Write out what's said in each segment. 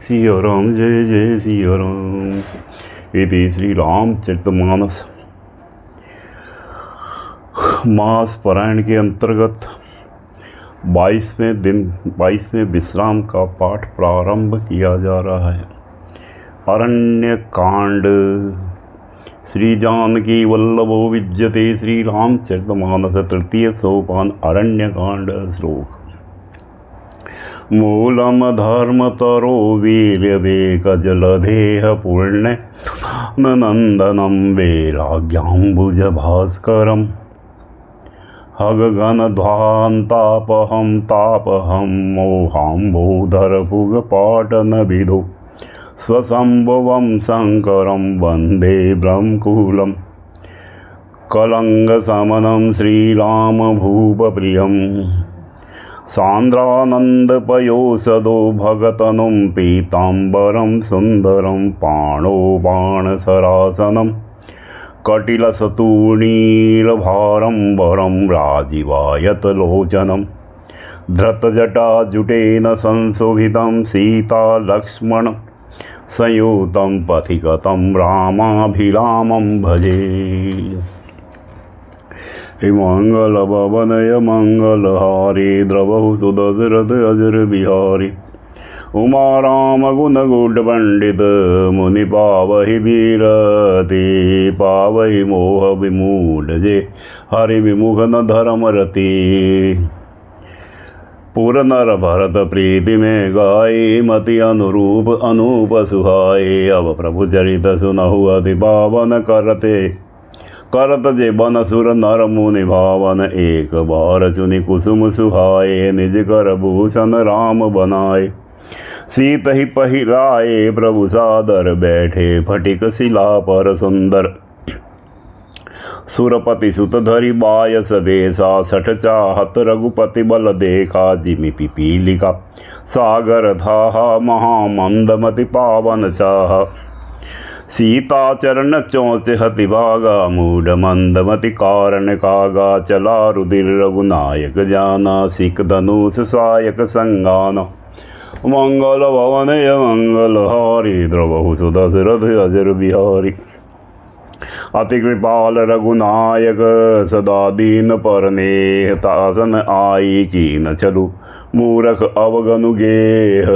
सिया राम जय जय सिया राम। इति श्री रामचरितमानस मास पारायण के अंतर्गत 22वें विश्राम का पाठ प्रारंभ किया जा रहा है। अरण्य कांड। श्री जानकी वल्लभो विद्यते श्री रामचरितमानस तृतीय सोपान अरण्य कांड। श्लोक। मूलम धर्मतरो वीर्यवेकजलधेह पुण्य नंदनम वैराग्याम्बुज भास्करम हगगनध्वान्तापहं मोहाम्बोधरपुगपाटनविदो स्वसंभवं शङ्करं वन्दे ब्रह्मकुलं कलङ्गशमनं श्रीरामभूपप्रियं सान्द्रानन्दपयोषदो भगतनुं पीताम्बरं सुन्दरं पाणो बाणसरासनं कटिलसतूणीरभारम्बरं राजीवायतलोचनं धृतजटाजुटेन संशोभितं सीतालक्ष्मण संयुतं पथिगतं रामाभिरामं भजे। मंगलभवनय मंगलहारी द्रवहु सुदशरथ अजर बिहारी उमा राम गुण गुड पंडित मुनि पावहि बीरति पावहि मोह विमूढ़ जे हरि विमुख न धर्म रति पुर नर भरत प्रीति में गाई मति अनुरूप अनूप सुहाई। अब प्रभु चरित सुनहु अति पावन करत जे बन सुर नर मुनि भावन एक बार चुनि कुसुम सुहाए निज कर भूषण राम बनाए सीत ही पहिराए प्रभु सादर बैठे फटिक शिला पर सुंदर सुरपति सुत धरि बायस बेसा सठ चाहत रघुपति बल देखा जिमि पिपीलिका सागर था महामंदमति पावन चाह सीता चरण चौंस हति भागा मूढ़ मंदमति कारण कागा चला रुधिर रघुनायक जाना सिख धनुष सायक संगाना मंगल भवनय मंगल हारी द्रवहु सुदशरथ अजर बिहारी अति कृपाल रघुनायक सदा दीन परनेह तासन आई की न चलू मूरख अवगनु गेह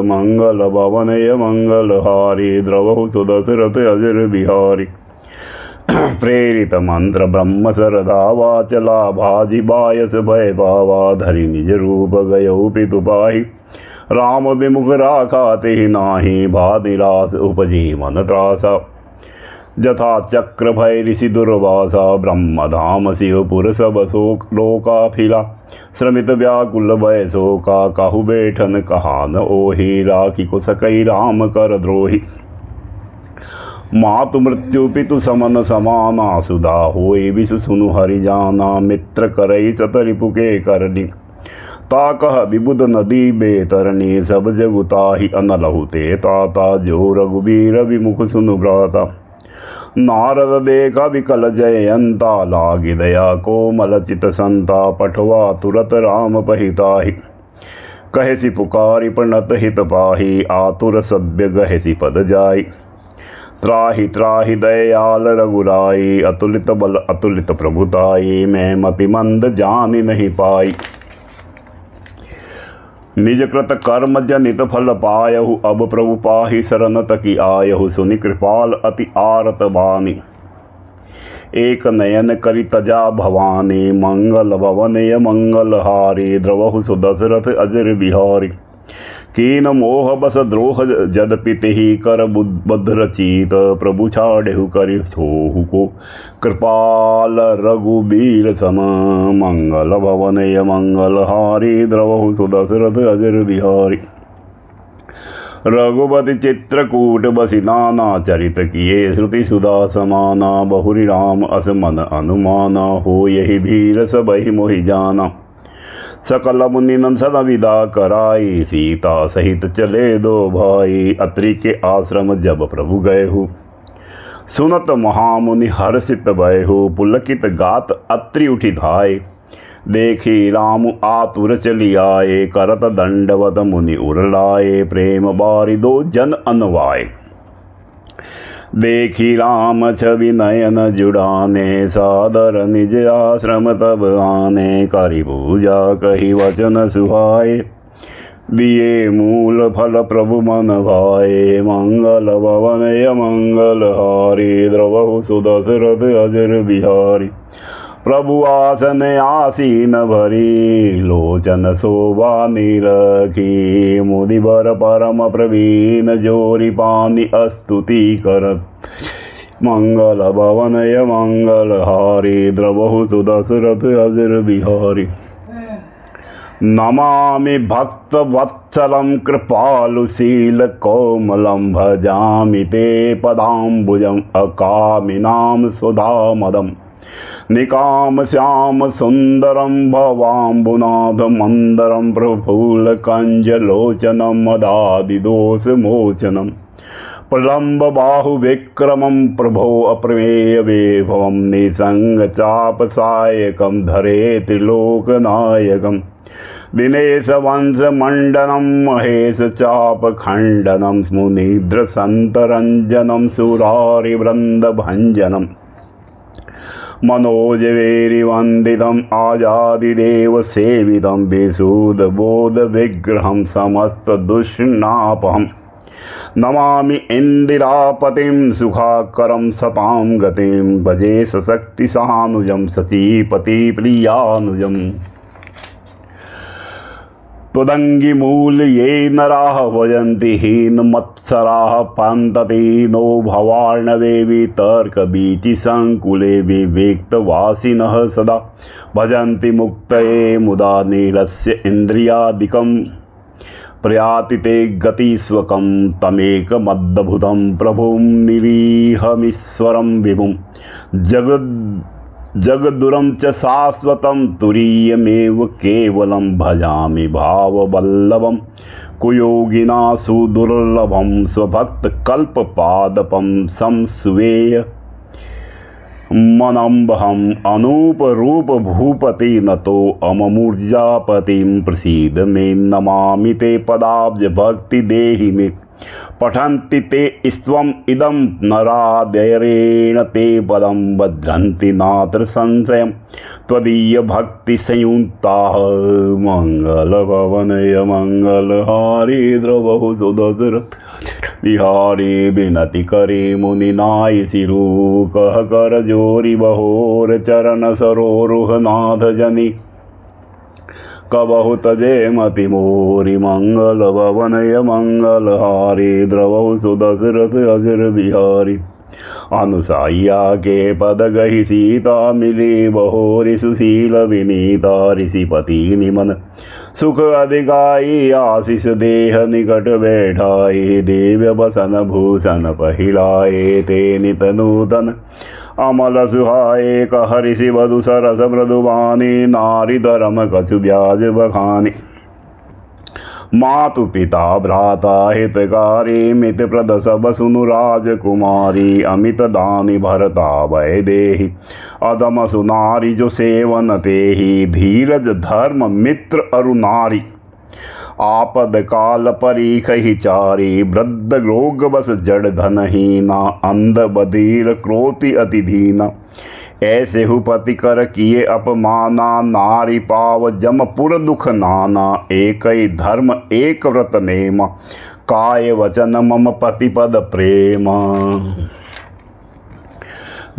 मंगल भवनय मंगल हारी द्रवहु सुदशरथ अजर बिहारी प्रेरित मंत्र ब्रह्म सरदा वाचला भाजी बायस भय पावा धरि निज रूप गयो पितु पाहि राम विमुख राखा तेहि नाही भादिरास उपजी मन त्रासा जथा चक्र भय ऋषि दुर्वासा ब्रह्मधाम शिवपुर सब शोक लोका फिला श्रमित व्याकुल भय शोका काहु बैठन कहा न ओहि राखी को सकई राम कर द्रोही मातु मृत्यु पितु समन समाना सुधा होई विषु सुनु हरि जाना मित्र करई सतरिपु के करनी ताकह विबुध नदी बेतरनी सब जगुताहि अनलहुते ताता जो रघुबीर विमुख सुनु भ्राता नारद देखा विकल जयंता लागी दया कोमल चित संता पठवा तुरत राम पहिताहि कहसी पुकारी प्रणत हित पाहि आतुर सभ्य गहसी पद जाई त्राहि त्राहि दयाल रघुराई अतुलित बल अतुलित प्रभुताई मैं मति मंद जानि नहीं पाई निज कृत कर्म जनित फल पायहु अब प्रभु पाहि शरण तकी आयहु सुनि कृपाल अति आरत बानी एक नयन करि तजा भवानी मंगल भवनय मंगल हारी द्रवहु सुदशरथ अजर बिहारी कीन मोह बस द्रोह जदपिति ही कर बुद्ध रचित प्रभु छाड़ेहु करि सोहु को कृपाल रघुबीर सम मंगल भवनय मंगल हारी द्रवहु सुदशरथ अजर बिहारी रघुपति चित्रकूट बसी नाना चरित किए श्रुति सुधा समाना बहुरी राम अस मन अनुमाना हो यही भीर सबहि मोहि जाना सकल मुनि सन विदा कराई सीता सहित चले दो भाई अत्रि के आश्रम जब प्रभु गए हो सुनत महामुनि हर्षित भय हो पुलकित गात अत्रि उठी धाय देखी राम आतुर चली आए, करत दंडवत मुनि उरलाए, प्रेम बारी दो जन अनवाए। देखी राम छवि नयन जुड़ाने, सादर निज आश्रम तब आने, करी पूजा कही वचन सुहाए, दिए मूल फल प्रभु मन भाए, मंगल भवन मंगल हारी, द्रवहु सुदशरथ अजर बिहारी। प्रभु आसन आसीन भरी, लोचन शोभा निरखी, मुदिबर परम प्रवीण, जोरी पानी स्तुति करत, मंगल भवन मंगल हारी, द्रवहु सुदशरथ अजर बिहारी। नमामि भक्त वत्सलं कृपालुशील कोमलं, भजामि ते पदाम्बुजम् अकामिनां सुधामदम्, निकाम श्याम सुंदरम भवाम्बुनाथ मंदरम, प्रफुल्ल कंजलोचनम मदादिदोष मोचनम, प्रलंब बाहु विक्रमं प्रभो अप्रमेय वैभवं, निसंग चाप सायकं धरे त्रिलोकनायकं, दिनेश वंश मंडनम महेश चाप खंडनम, मुनिद्र संतरंजनम, सुरारि वृंद भंजनम, मनोज वैरिवंदितम आजादिदेव सेवितम, विशुद्ध बोध विग्रहम समस्त दुष्णापहम, नमामि इंदिरापतिं सुखाकरं सतां गतिं, भजे सशक्ति सानुजं शचीपति प्रियानुजम्। त्वदंगी मूल ये नराः भजन्ति हीन मत्सराः, पान्तति नो भवार्णवे वितर्क बीचि संकुले, विवेक्तवासिनः सदा भजन्ति मुक्तये, मुदा नीरस्य इन्द्रियादिकं, प्रयाति ते गतिस्वकं, तमेकमद्भुतं प्रभुं निरीहमीश्वरं विभुं, जगदुरं च शाश्वतं तुरीयमेव केवलं, भजामि भाववल्लभं कुयोगिना सुदुर्लभं, स्वभक्तकल्पपादपं संस्वेय मनम्बहम्, अनूपरूप भूपति नतो अममूर्जापतिं, प्रसीद मे नमामि ते पदाब्ज भक्ति देहि मे, पठन्ति ते स्त्वम् इदं नरादयरेण, ते पदं भद्रन्ति नात्र संशयं, त्वदीय भक्ति संयुक्ताः, मंगल भवनय मंगल हारी, द्रवहु सुदशरथ बिहारी। विनति करे मुनि नाय सिरु, कह कर जोरी बहोर, चरण सरोरुह नाथ जनी, कबहु तजे मति मोरी, मंगल भवनय मंगल हारी, द्रवहु सुदशरथ अजर बिहारी। अनुसाया के पद गहि सीता, मिली बहोरी सुशील विनीता, ऋषिपति निमन सुख अधिकाई, आशीष देह निकट बैठाई, देव्य बसन भूषण पहिलाए, ते नित नूतन अमल सुहाए, कह ऋषि वधु सरस मृदुवानी, नारी धर्म कछु ब्याज बखानी, मातु पिता भ्राता हितकारी, मित प्रद सब सुनु राजकुमारी, अमित दानी भरता भय देहि, अदम सुनारी जो सेवन तेहि, धीरज धर्म मित्र अरुनारी, आपद काल परीखहि चारी, वृद्ध रोग बस जड़ धनहीना, अंध बधीर क्रोति अति दीना, ऐसे हुपति कर किए अपमाना, नारी पाव जमपुर दुख नाना, एक धर्म एक व्रत नेम, काय वचन मम पतिपद प्रेम।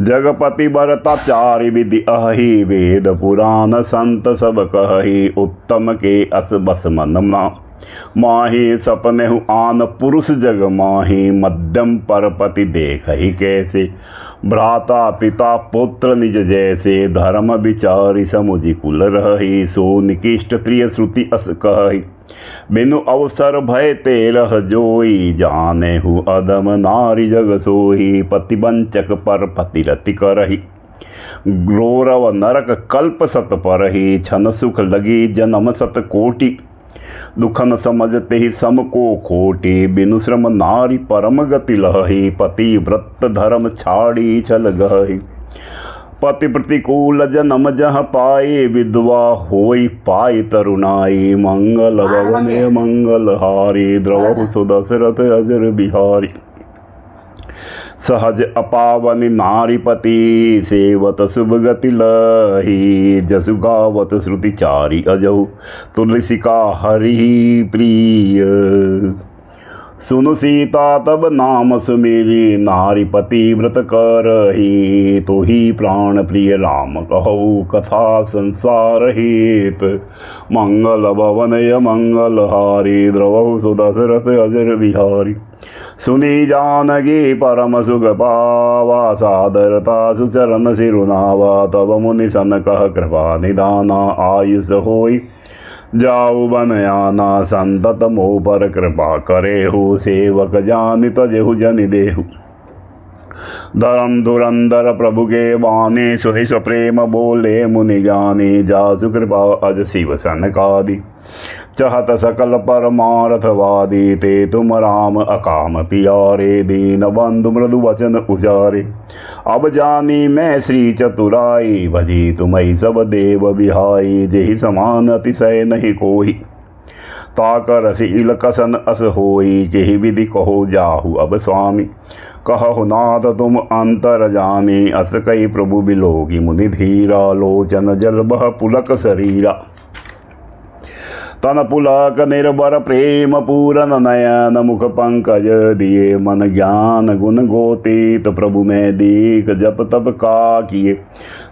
जगपति भरताचार्य विधि अहि, वेद पुराण संत सब कहि, उत्तम के अस बस मन माही, सपनेहु आन पुरुष जग माही, मध्यम परपति देखहि कैसे, भ्राता पिता पुत्र निज जैसे, धर्म विचारी समुझि कुल रही, सो निकृष्ट प्रिय श्रुति अस कहि, बिनु अवसर भय ते रह जोई, जाने हु अदम नारी जग सोही, पतिवंचक पर पतिरति करहि, गौरव नरक कल्प सत परहि, छन सुख लगी जन्म सत कोटि, दुख न समझते ही सम को खोटी, बिनु श्रम नारी परम गति लहि, पति व्रत धर्म छाड़ी छल गहि, पति प्रतिकूल जन्म जह पाए, विधवा होई पाई तरुणाई। मंगल भवने मंगल हारी, द्रवहु सुदशरथ अजर बिहारी। सहज अपावनि नारीपति, सेवत शुभ गति लही। जसु गावत श्रुति चारी, अजहु तुलसी का हरि प्रिय। सुनु सीता तब नाम सुमेरी, नारीपति व्रत करही। तो ही प्राण प्रिय राम कहु, कथा संसार हित। मंगल भवनय मंगल हारी, द्रवहु सुदशरथ अजर बिहारी। सुनी जानकी परम सुख पावा, सादरता सुचरण सिरुनावा। तब मुनि सन कह कृपा निदाना, आयुष होई जाऊ बन आना। संतत मोह पर कृपा करे हो, सेवक जानि तजेहु जनि देहु। धरम धुरंधर प्रभु के बानी, सुनि प्रेम बोले मुनि ज्ञानी। जासु कृपा अज शिव सनकादि, चहत सकल परमार्थवादी। ते तुम राम अकाम पियारे, दीन बंधु मृदु वचन उचारे। अब जानी मैं श्री चतुराई, भजी तुम्हें सब देव बिहाई। जेहि समान अतिशय नहीं कोई, ताकर शील कसन अस होई। केहि विधि कहो जाहु अब स्वामी, कहु नाथ तुम अंतर जामी। अस कई प्रभु बिलोकी मुनि धीरा, लोचन जल बह पुलक शरीरा। तन पुलक निर्भर प्रेम पूरन नयन, मुख पंकज दिए मन ज्ञान गुण गोतीत। प्रभु में दीख जप तप का किए,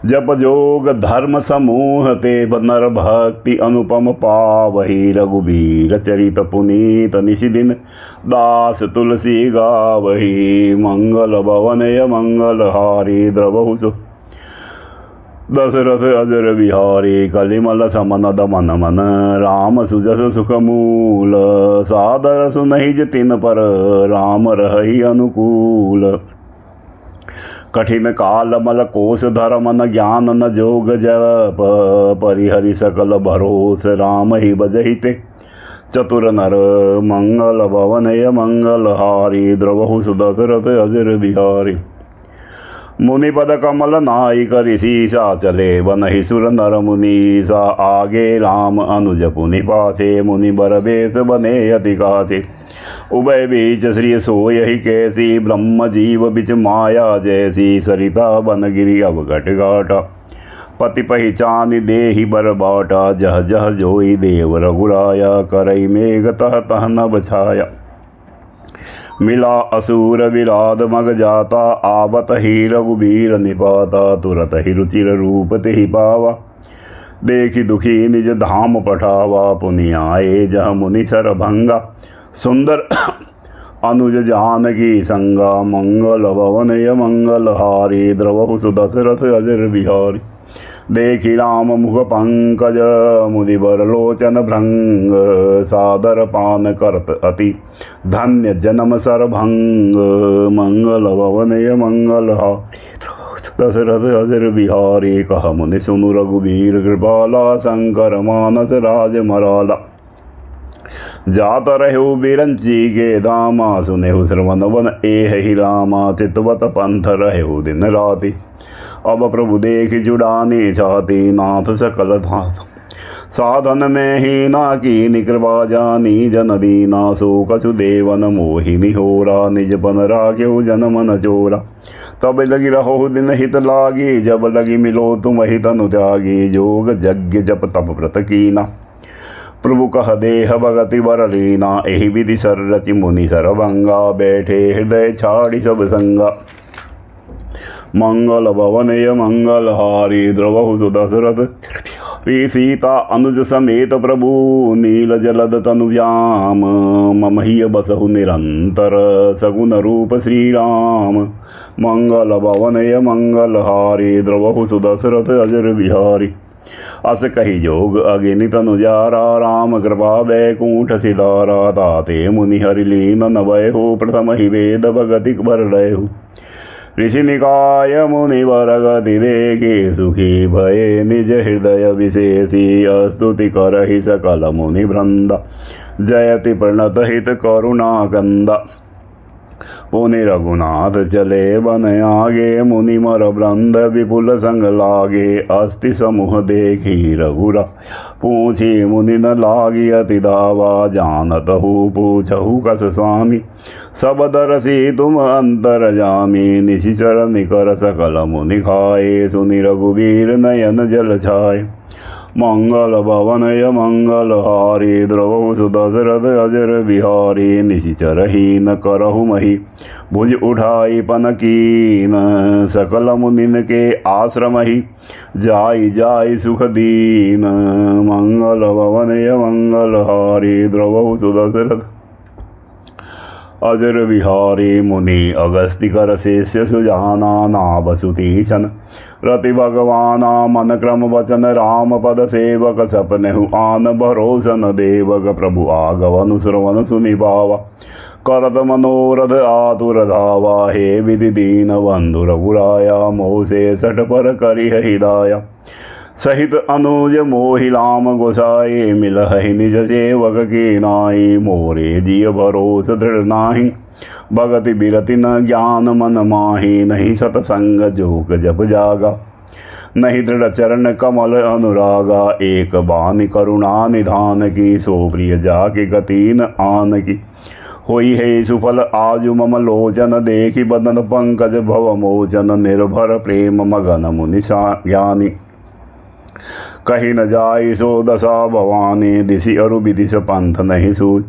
जप जोग धर्म समूह ते। नर भक्ति अनुपम पावही, रघुबीर चरित पुनीत। निशि दिन दास तुलसी गावही, मंगल भवनय मंगल हारी। द्रवहु दशरथ अजर बिहारी, कलिमल समन दमन मन। राम सुजस सुख मूल, सादर सुनहि जितिन पर। राम रहहि अनुकूल, कठिन काल मल कोश धर्म न ज्ञान न जोग जप। परिहरि सकल भरोस, राम ही बजहिते चतुर नर। मंगल भवनय मंगल हारी, द्रवहु दशरथ अजर बिहारी। मुनि पद कमल नायक ऋषिसा, चले बनहि सुर नर मुनीसा। आगे राम अनुज पुनि पाथे, मुनि बर बेस बने अति काथे। उभय बीच श्री सोयहि कैसी, ब्रह्म जीव बिच माया जैसी। सरिता बन गिरि अवघट घाटा, पति पहिचानि देहि बर बाटा। जह जह जोई देव रघुराया, करई मेघ तह तह न बछाया। मिला असुर विराध मग जाता, आवत ही रघुबीर निपाता। तुरत ही रुचिर रूप तेहि पावा, देखि दुखी निज धाम पठावा। पुनि आए जह मुनि सर भंगा, सुंदर अनुज जानकी संगा। मंगल भवनय मंगल हारी, द्रवहु दशरथ अजर बिहारी। देखि राम मुख पंकज, मुनि बर लोचन भृंग। सादर पान करत अति, धन्य जन्म सरभंग। मंगल भवनय मंगल हारी, दशरथ अजर बिहारी। कह मुनि सुनु रघुबीर कृपाला, शंकर मानस राज मराला। जात रहु बिरंची के दामा, सुनेहु श्रवण वन एहि रामा। चितवत पंथ रहु दिन राति, अब प्रभु देख जुड़ानी छाती। नाथ सकल धात साधन में ही ना की कृपा जानी। जन दीना सो कछु देवन मोहिनी होरा। निज पन राख्यु जन मन चोरा, तब लगी रहो दिन हित लागी। जब लगी मिलो तुम हित तनु त्यागी। जोग यज्ञ जप तप व्रत कीना, प्रभु कह देह भगति बर लीना। एहि विधि सर रचि मुनि सरभंगा, बैठे हृदय छाड़ी सब संगा। मंगल भवनय मंगल हारी, द्रवहु दशरथ सीता अनुज समेत। प्रभु नील जलद तनु व्याम, मम ही बसहु निरंतर। सगुन रूप श्री राम, मंगल भवनय मंगल हारी। द्रवहु दशरथ अजर बिहारी। अस कही जोग अगिनि तनुजारा, राम कृपा बैकुंठ सिधारा। ताते मुनि हरि लीन नभय हो, प्रथम ही वेद भगति बर रहु। ऋषि निकाय मुनि वर गति देखी, सुखी भये निज हृदय विशेषी। स्तुति करहि सकल मुनि वृंदा, जयति प्रणत हित करुणा कंदा। पुनि रघुनाथ चले बन आगे, मुनि मर वृंद विपुल संग लागे। अस्थि समूह देखी रघुरा, पूछी मुनि न लागी अति दावा। जानत हूँ पूछहु कस स्वामी, सब दरसी तुम अंतर जामी। निशिचर निकर सकल मुनि खाए, सुनि रघुवीर नयन जल छाए। मंगल भवन य मंगल हारी, द्रवहु सुदशरथ अजर बिहारी। निशिचर हीन करहु मही, भुज उठाई पन कीन। सकल मुनिन के आश्रम ही, जाई जाई सुख दीन। मंगल भवन य मंगल हारी, द्रवहु सुदशरथ अजर बिहारी। मुनि अगस्ति कर शेष्य सुजाना, ना बसुति छन रति भगवाना। मन क्रम वचन राम पद सेवक, सपनेहु आन भरोसन देवक। प्रभु आगवन श्रवण सुनि बावा, करत मनोरथ आतुर धावा। हे विधि दीन बंधु रघुराया, मोह से सठ पर करिह हिदाया। सहित अनुज मोहिलाम गोसाई, मिलहि निज सेवक की नाई। मोरे जिय भरोस दृढ़ नाही, भगति बिरति न ज्ञान मन माही। नहीं सतसंग जोग जप जागा, नहीं दृढ़ चरण कमल अनुरागा। एक बानी करुणा निधान की, सो प्रिय जाके गति न आन की। होई है सुफल आजु मम लोचन, देखी बदन पंकज भव मोचन। निर्भर प्रेम मगन मुनि ज्ञानी, कही न जाई सो दशा भवानी। दिशि अरु विदिश पंथ नहीं सूझ,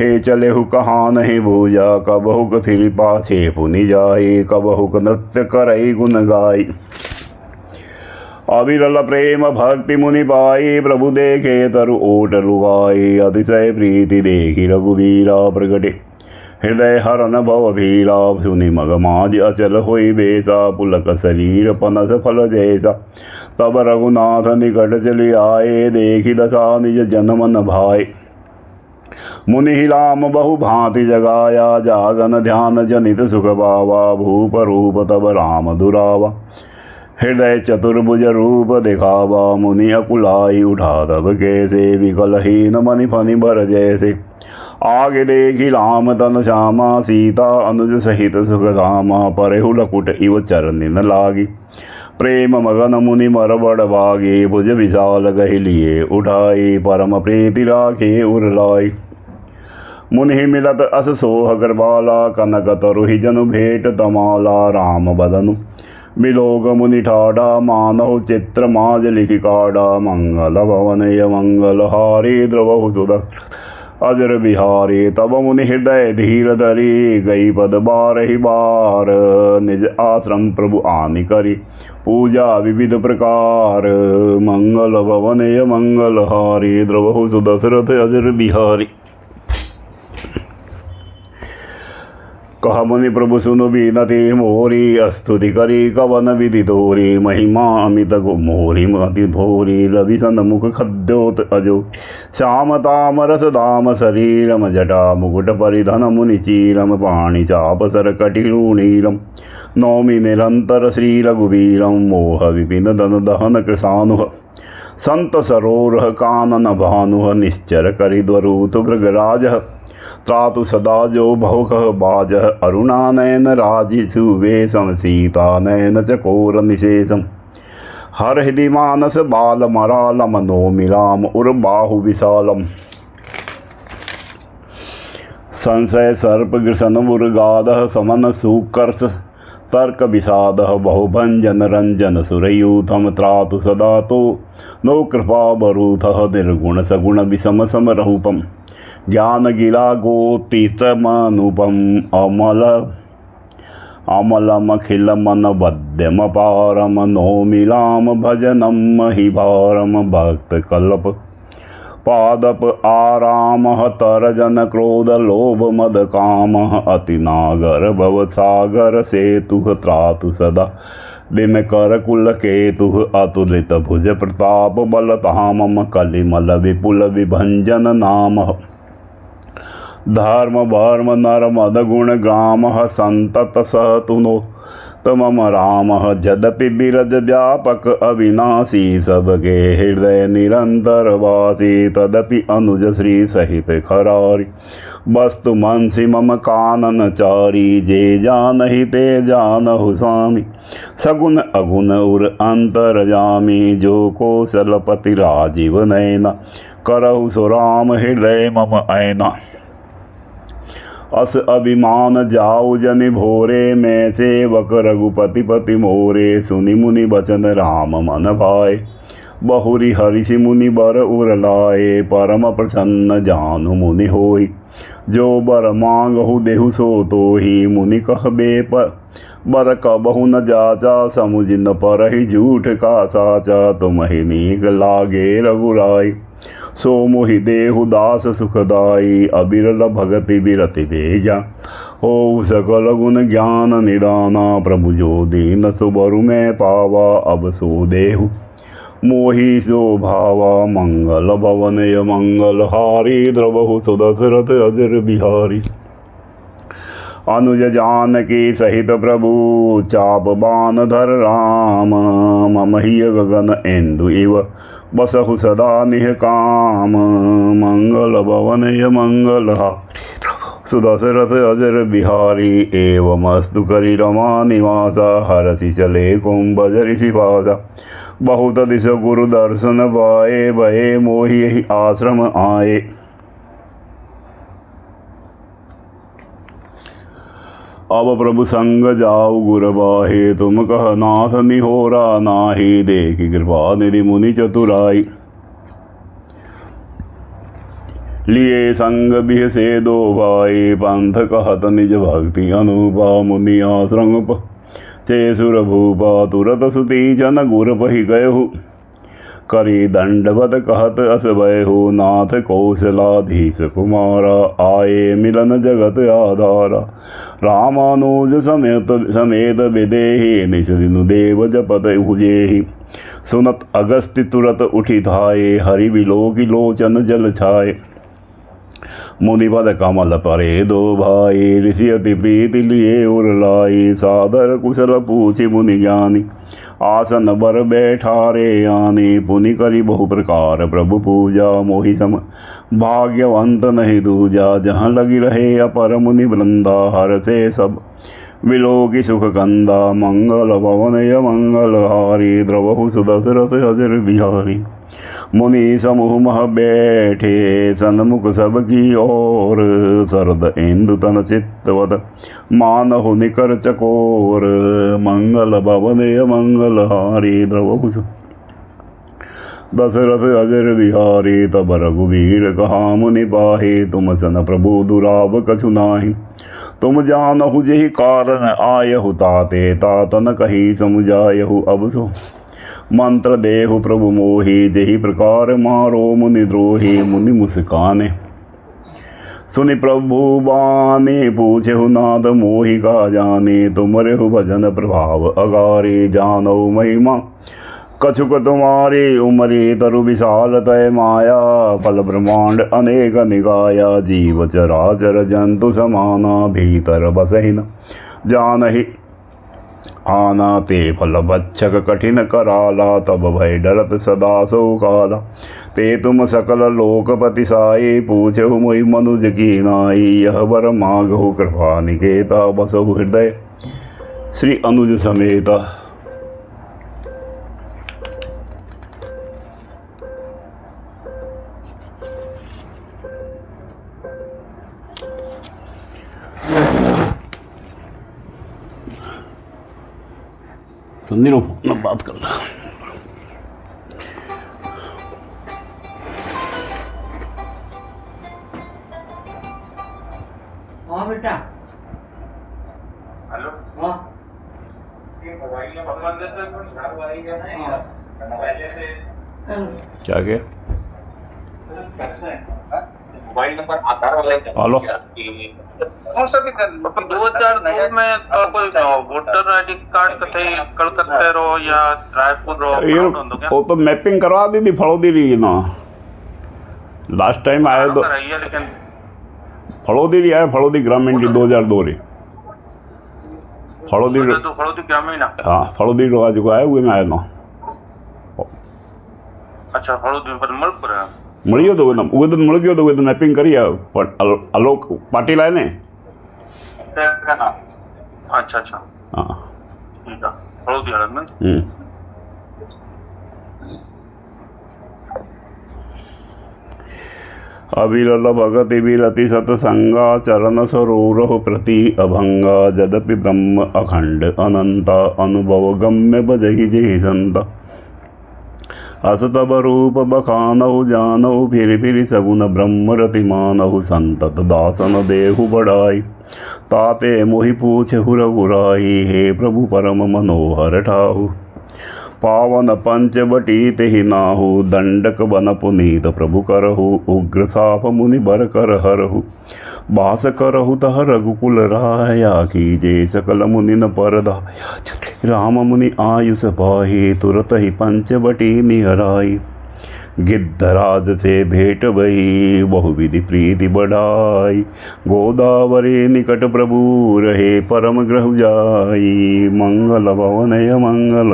हे चले हु कहाँ नहीं भूजा। कब हुक फिर पाछे पुनि जाई, कब हुक नृत्य करई गुन गाई। अविरल प्रेम भक्ति मुनि पाई, प्रभु देखे तरु ओट लुगाई। अतिशय प्रीति देखी रघुवीरा, प्रगटे हृदय हरन भव भीरा। सुनि मग माज अचल होई बेसा, पुलक शरीर पनस फल जैसा। तब रघुनाथ निकट चली आए, देखी दशा निज जन मन भाई। मुनि हिलाम बहु भांति जगाया, जागन ध्यान जनित सुख बावा। भूप रूप तब राम दुरावा, हृदय चतुर्भुज रूप दिखावा। मुनि अकुलाई उठा तब कैसे, विकलहीन मनि फनि भर जैसे। आगे देखी राम तन श्यामा, सीता अनुज सहित सुखधामा। परहु लकुट इव चरण न लागी, प्रेम मगन मुनि मर बड़ भागी। भुज विशाल गहि लिए उठाई, परम प्रीति राखे उर लाई। मुनि मिलत अस सोह कृपाला, कनक तरुहि जनु भेंट तमाला। राम बदनु बिलोक मुनि ठाडा, मानहु चित्र माज लिखि काडा। मंगल भवन य मंगल हारी, द्रवहु सुदशरथ अजर बिहारी। तब मुनि हृदय धीर धरी, गई पद बारहि बार। निज आश्रम प्रभु आनि करी, पूजा विविध प्रकार। मंगल भवन य मंगल हारी, द्रवहु सुदशरथ अजर बिहारी। कह मुनि प्रभु सुनु बिनति मोरी, स्तुति करी कवन विधि तोरी। महिमा अमित मोरी मति भोरी, लवि सन्मुख खद्योत अजो। श्याम ताम रस दाम शरीरम, जटा मुकुट परिधन मुनि चीरम। पाणि चाप सर कटिरूणीरम, नौमि निरंतर श्री रघुवीरम। मोह विपिन दन दहन कृशानुः, संत सरोरह कानन भानुः। निश्चर करिद्वरूत भृगराजः, त्रातु सदा जो बहुकः बाजः। अरुणा नयन राजिषु वेशम, सीता नयन चकोर निशेषम। हरहृदि मानस बाल मरालम, नौमि राम उर्बाहु विशालम। संशय सर्प गृशन मुर्गादः, समन सुकर्ष तर्क विषादः। बहुभंजन रंजन सुरयूथम, त्रातु सदा तो नो कृपा बरूथः। निर्गुण सगुण विषम समरूपम, ज्ञान गिला गोतीतमनुपम। अमल अमलमखिल मन वद्यम पारम, नौमि राम भजनम महि भारम। भक्त कल्प पादप आराम, तरजन क्रोध लोभ मद काम। अति नागर भव सागर सेतु, त्रातु सदा दिन कर कुल केतु। अतुलित भुज प्रताप बल धामम, कलिमल विपुल विभंजन नाम। धर्म वर्म नर मद गुण ग्राम, संतत सहतुनो मम राम यद्यपि बिरज व्यापक अविनाशी सबके हृदय निरंतर वासी तदपि अनुज श्री सहित खरारी वस्तु मनसी मम कानन चारी जे जानहि ते जानहु स्वामी सगुन अगुण उर अंतर जामी जो कौशलपति राजीव नैना करहु सो राम हृदय मम ऐना अस अभिमान जाऊ जनि भोरे मैं सेवक रघुपति पति मोरे सुनि मुनि बचन राम मन भाए बहुरी हरिषि मुनि बर उर लाए परम प्रसन्न जानु मुनि होई जो बर मांगहु देहु सो तो ही मुनि कहबे पर बर कबहु न जाचा समुझिन पर ही झूठ का साचा तुम ही नीक लागे रघुराई सो मोहि देहु दास सुखदाई अबिरल भगति बिरति भेजा हो सकल गुण ज्ञान निदाना प्रभु जो दीन सुबरु में पावा अब सो देहु मोहि सो भावा मंगल भवनय मंगल हारी द्रवहु सुदशरथ अजर बिहारी अनुज जानकी सहित प्रभु चाप बान धर राम मम ही गगन इंदु इव बसहु सदा निहकाम मंगल भवनय मंगल सुदशरथ अजर बिहारी एवमस्तु करि रमा निवासा हरसि चले कुंभ ऋषि पासा बहुत दिश गुरु दर्शन पाए भये मोहि यही आश्रम आए अब प्रभु संग जाऊ गुर बाहे तुम कह नाथ निहोरा नाही देखी कृपा निधि मुनि चतुराई लिए संग बिह से दो भाई पंथ कहत निज भक्ति अनुपा मुनि आश्रम चे सुर भूपा तुरत सुती जन गुर पहि गयहु करी दंडवत कहत अस भयहु नाथ कौशलाधीश कुमारा आए मिलन जगत आधारा रामानुज समेत विदेहि निज दिनु देव जपत उजेहि सुनत अगस्त्य तुरत उठि धाये हरि विलोकि लोचन जल छाए मुनिपद कमल परे दो भाई ऋषि अति प्रीति लिए उर लाई सादर कुशल पूछि मुनि ज्ञानी आसन बर बैठारे आनी पुनि करी बहु प्रकार प्रभु पूजा मोहि सम भाग्यवंत नहीं दूजा जहाँ लगी रहे अपर मुनि वृंदा हर से सब विलोकि सुख कंदा मंगल भवनय मंगल हारी द्रवहु सुदशरथ अजर बिहारी मुनि समूह मह बैठे सन्मुख सबकी ओर शरद इंदु तन चित्तवत मानहु निकर चकोर मंगल भवनय मंगल हारी द्रवहु दशरथ अजर बिहारी तब रघुवीर कहा मुनि पाहे तुम सन प्रभु दुराव कछु नाही तुम जानहु जेहि कारण आयहु ताते तात न कही समुझायहु अब सो मंत्र देहु प्रभु मोहि जेहि प्रकार मारो मुनि द्रोही मुनि मुस्काने सुनि प्रभु बाने पूछेहु नाद मोहि का जाने तुमरेहु भजन प्रभाव अगारे जानो महिमा कछुक तुम्हारी उमरी तरु विशाल तय माया फल ब्रह्मांड अनेक निगाया जीव चराचर जंतु समाना भीतर बसहिन जानहि आना ते फल भक्षक कठिन कराला तब भय डरत सदा सो काला ते तुम सकल लोकपति साई पूछहु मोहि मनुज की नाई यह बर मांगहु कृपा निकेता बसहु हृदय श्री अनुज समेता। संदीप अपना बात कर रहा। हाँ बेटा। हेलो। हाँ। ये मोबाइल में संबंध से कुछ खराब आई है ना यार। मोबाइल से क्या क्या कैसे मोबाइल नंबर आधार वाला है। हेलो। कौन सा भी 2002 में तो कोई वोटर आईडी कार्ड कथे कलकत्ते रो या रायपुर रो वो तो मैपिंग करवा दी थी फड़ोदी रही ना लास्ट टाइम आया तो लेकिन फड़ोदी रही आया फड़ोदी ग्रामीण की 2002 री ફળોદી તો ફળોદી ક્યાં મહિના? હા ફળોદી આજુ આવ્યું એમાં આવ્યો અચ્છા ફળોદી પર મળપુર મળી ગયો તો ઉગદન મળી ગયો તો ઉગદન મેપિંગ કરી પણ આલોક પાટીલ આવે ને અચ્છા અચ્છા હા ठीक है फळोदी वाला में अविरल भगति विरति सतसंगा चरण सरोरह प्रति अभंगा जदपि ब्रह्म अखंड अनंता अनुभव गम्य बजहि जहि संत अस तब रूप बखानहु जानहु फिर सगुन ब्रह्म रति मानहु संतत दासन देहु बढ़ाई ताते मोहि पूछहु रघुराई हे प्रभु परम मनोहर ठाहु पावन पंचवटी तेहि नाहु दंडक बन पुनीत प्रभु करहु उग्र साप मुनि बर कर हरहु बास करहु तह रघुकुल राया कीजे सकल मुनि न परदाया राम मुनि आयुष पाहि तुरत ही पंचवटी निहराई गिद्धराज से भेंट भई बहुविधि प्रीति बढ़ाई गोदावरी निकट प्रभु रहे परम ग्रह जाई मंगल भवनय मंगल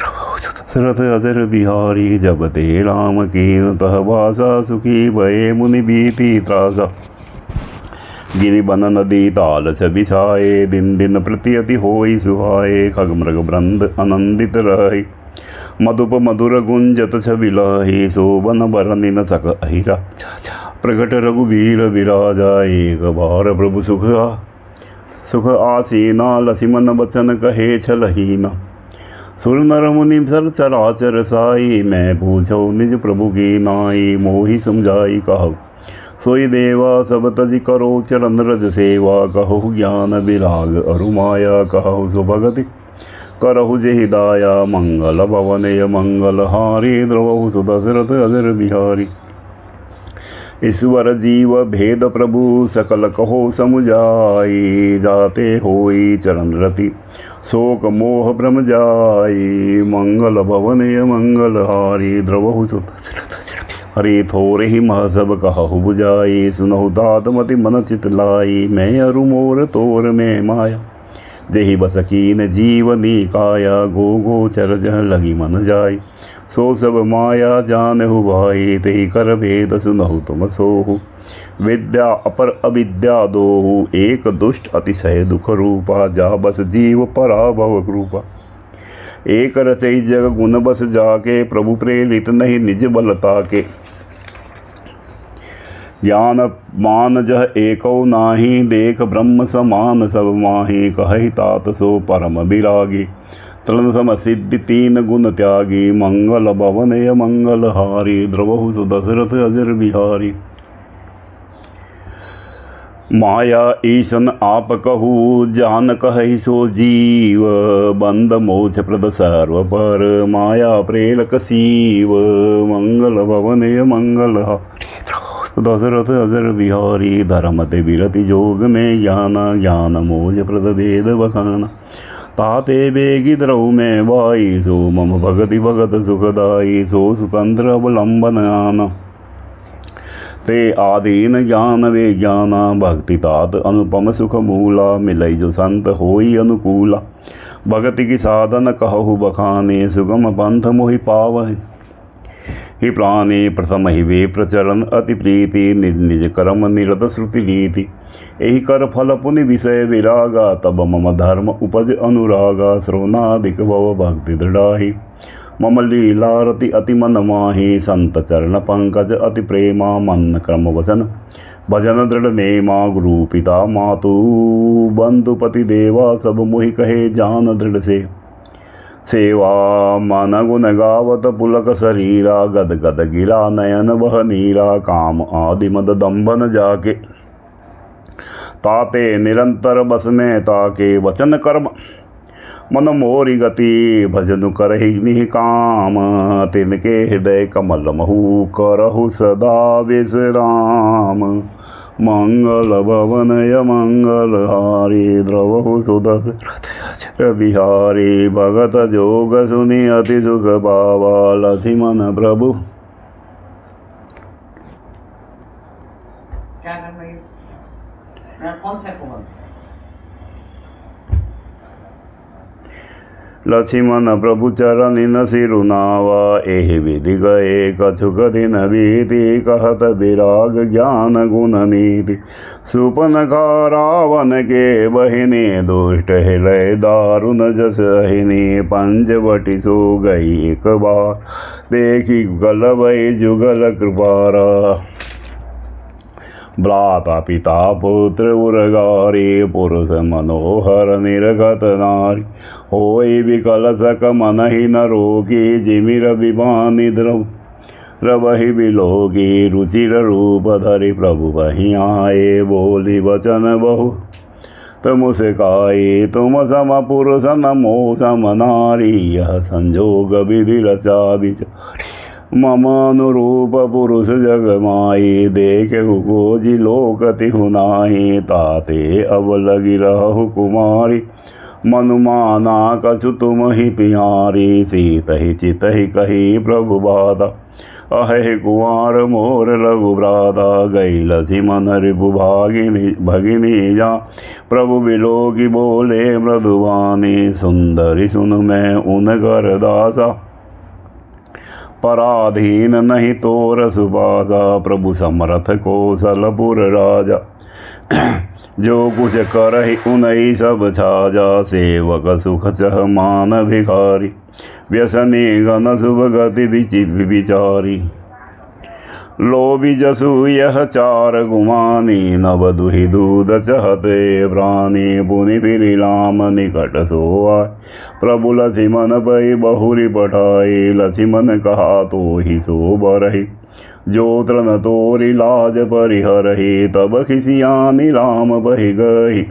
दशरथ अजर बिहारी जब ते राम कीन तह बासा सुखी भये मुनि बीती त्रासा गिरि बन नदी ताल छवि छाए दिन दिन प्रति अति होई सुहाए खग मृग वृंद आनंदित रहे मधुप मधुर गुंजत छवि लही शोभन बरनि न सक अहिरा प्रगट रघुवीर विराजा एक बार प्रभु सुख आसीना लसिमन बचन कहे छलहीना सुर नर मुनि सर चराचर साई मैं पूछो निज प्रभु की नाई मोहि समझाई कहो सोई देवा सब तज करो चरण रज सेवा कहो ज्ञान विराग अरु माया कहो सुभगति करहु जेहि दाया मंगल भवनय मंगल हारी द्रवहु सुदशरथ अजर बिहारी ईश्वर जीव भेद प्रभु सकल कहो समुझाई जाते होई चरण रति शोक मोह भ्रम जाई मंगल भवनय मंगल हारी द्रवहु सुदशरथ हरि थोरे ही मह सब कहु बुझाई सुनहु दात मति मन चित लाई मैं अरु मोर तोर में माया देहि बस कीन जीवनी काया गो गो चर जह लगी मन जाय सो सब माया जानहु भाई तेहि कर भेद सुनहु तुम सोहु विद्या अपर अविद्या दोहु एक दुष्ट अतिशय दुख रूपा जा बस जीव पराभव कृपा एक रसई जग गुण बस जाके प्रभु प्रेरित नहीं निज बलता के ज्ञान मान जह एको नाही देख ब्रह्म समान सब माही कहि तात सो परम विरागी तरण सम सिद्धि तीन गुण त्यागी मंगल भवनय मंगल हारी द्रवहु सुदशरथ अजर बिहारी माया ईशन आप कहू जान कहि सो जीव बंद मोक्ष प्रद सर्व पर माया प्रेरक सीव मंगल भवनय मंगल दशरथ अजर बिहारी धर्म ते विरति जोग में ज्ञान मोज प्रद वेद बखाना ताते बेगी द्रव में बाई सो मम भगति भगत सुखदाई सो स्वतंत्र अवलंबन आना ते आधीन ज्ञान वे ज्ञाना भक्ति तात अनुपम सुख मूला मिलई जो संत होई अनुकूला भगति की साधन कहु बखाने सुगम पंथ मोहि पावहि ही प्राणी प्रथम ही वे प्रचरण अति प्रीति निज निज कर्म निरत श्रुति रीति यही कर फल पुनि विषय विरागा तब मम धर्म उपज अनुरागा श्रवणादिक भव भक्ति दृढ़ाहि मम लीला रति अति मन माहि संत चरण पंकज अति प्रेमा मन क्रम वचन भजन दृढ़ नेमा गुरु पिता मातु बंधुपति देवा सब मोहि कहे जान दृढ़ से सेवा मन गुण गावत पुलक शरीरा गद गद गिरा नयन वह नीरा काम आदि मद दंभन जाके ताते निरंतर बस में ताके वचन कर्म मन मोरी गति भजनु करहि निकाम तिनके हृदय कमल महु करहु सदा विश्राम मंगल भवनय मंगल हारी द्रवहु सुदशरथ बिहारी भगत जोग सुनि अति सुख पावा लसी मन प्रभु। क्या करना ये कौन सा लक्ष्मण प्रभु चरण न सिरुनावा, एहि विधि गए कछुक दिन बीति, कहत विराग ज्ञान गुण नीति। सुपनखा रावण के बहिनी, दुष्ट हृदय दारुण जस अहिनी। पंचवटी सो गई एक बार, देखी गल भई जुगल कृपारा। भ्राता पिता पुत्र उरगारी, पुरुष मनोहर निर्गत नारी। होई विकल सक मन ही न रोगी, जिमिर विमानी द्रव रवहि बिलोगी। रुचिर रूप धरि प्रभु वहीं आए, बोली वचन बहु तुम सिखाई। तुम सम पुरुष नमो सम नारी, यह संजोग विधि रचा विचारी। मम अनुरूप पुरुष जग माई, देखे कोजि लोकति हुनाही। ताते अब लगी रहु कुमारी, मनुमाना कछु तुम ही तिहारी। सीत ही चित ही कही प्रभु बाधा, अहे कुंवर मोर लघु भ्राता। गई लक्ष्मण रिपु भगिनी जा, प्रभु बिलोकी बोले मृदुवानी। सुंदरी सुन मैं उन कर दासा, पराधीन नहीं तोर सुबाजा। प्रभु समरथ कौशलपुर राजा, जो कुछ करहि उनई सब छाजा। सेवक सुख चह मान भिखारी, व्यसनी गण शुभ गति विचारी। लोभी जसु यह चार गुमानी, नव दुहि दूध चहते प्राणी। पुनि फिरि राम निकट सोआय, प्रभु लक्ष्मण पै बहुरी पठाई। लक्ष्मण कहा तो ही सो बरहि, जो तृण तोरि लाज परिहरहि। तब खिसियानि राम बहि गहि,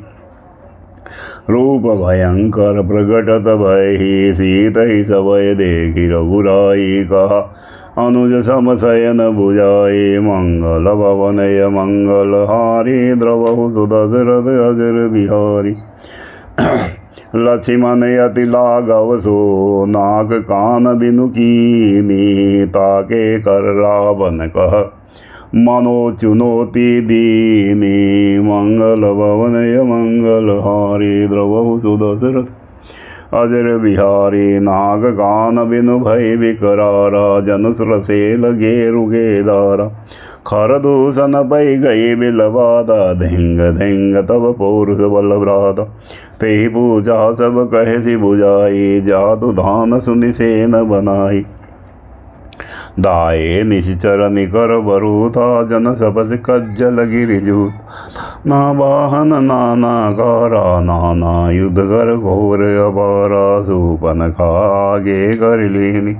रूप भयंकर प्रगटत भयहि। सीत ही सवय देखि रघुराई, कहा अनुज सम शयन भुजाई। मंगल भवनय मंगल हारी, द्रवहु सुदशरथ अजर बिहारी। लक्ष्मण यति लाघव सो, नाक कान बिनु कीनी। ताके कर रावण कह, मनो चुनौती दीनी। मंगल भवनय मंगल हारी, द्रवहु सुदशरथ अजर बिहारी। नाग गान बिनु भय विकरारा, जन सुरसे लगे रुगे दारा। खर दूषण पै गई बिलवादा, धिंग धिंग तब पौरुष बल भ्राता। तेहि पूजा सब कहे सी बुझाई, जादु धान सुनि सेन बनाई। दाये निश्चर निकर बरूथा, जन सपस कज्जल गिरिजूत। ना वाहन नाना कारा, नाना युद्ध कर घोर अपारा। सुपनखा आगे कर लीनी,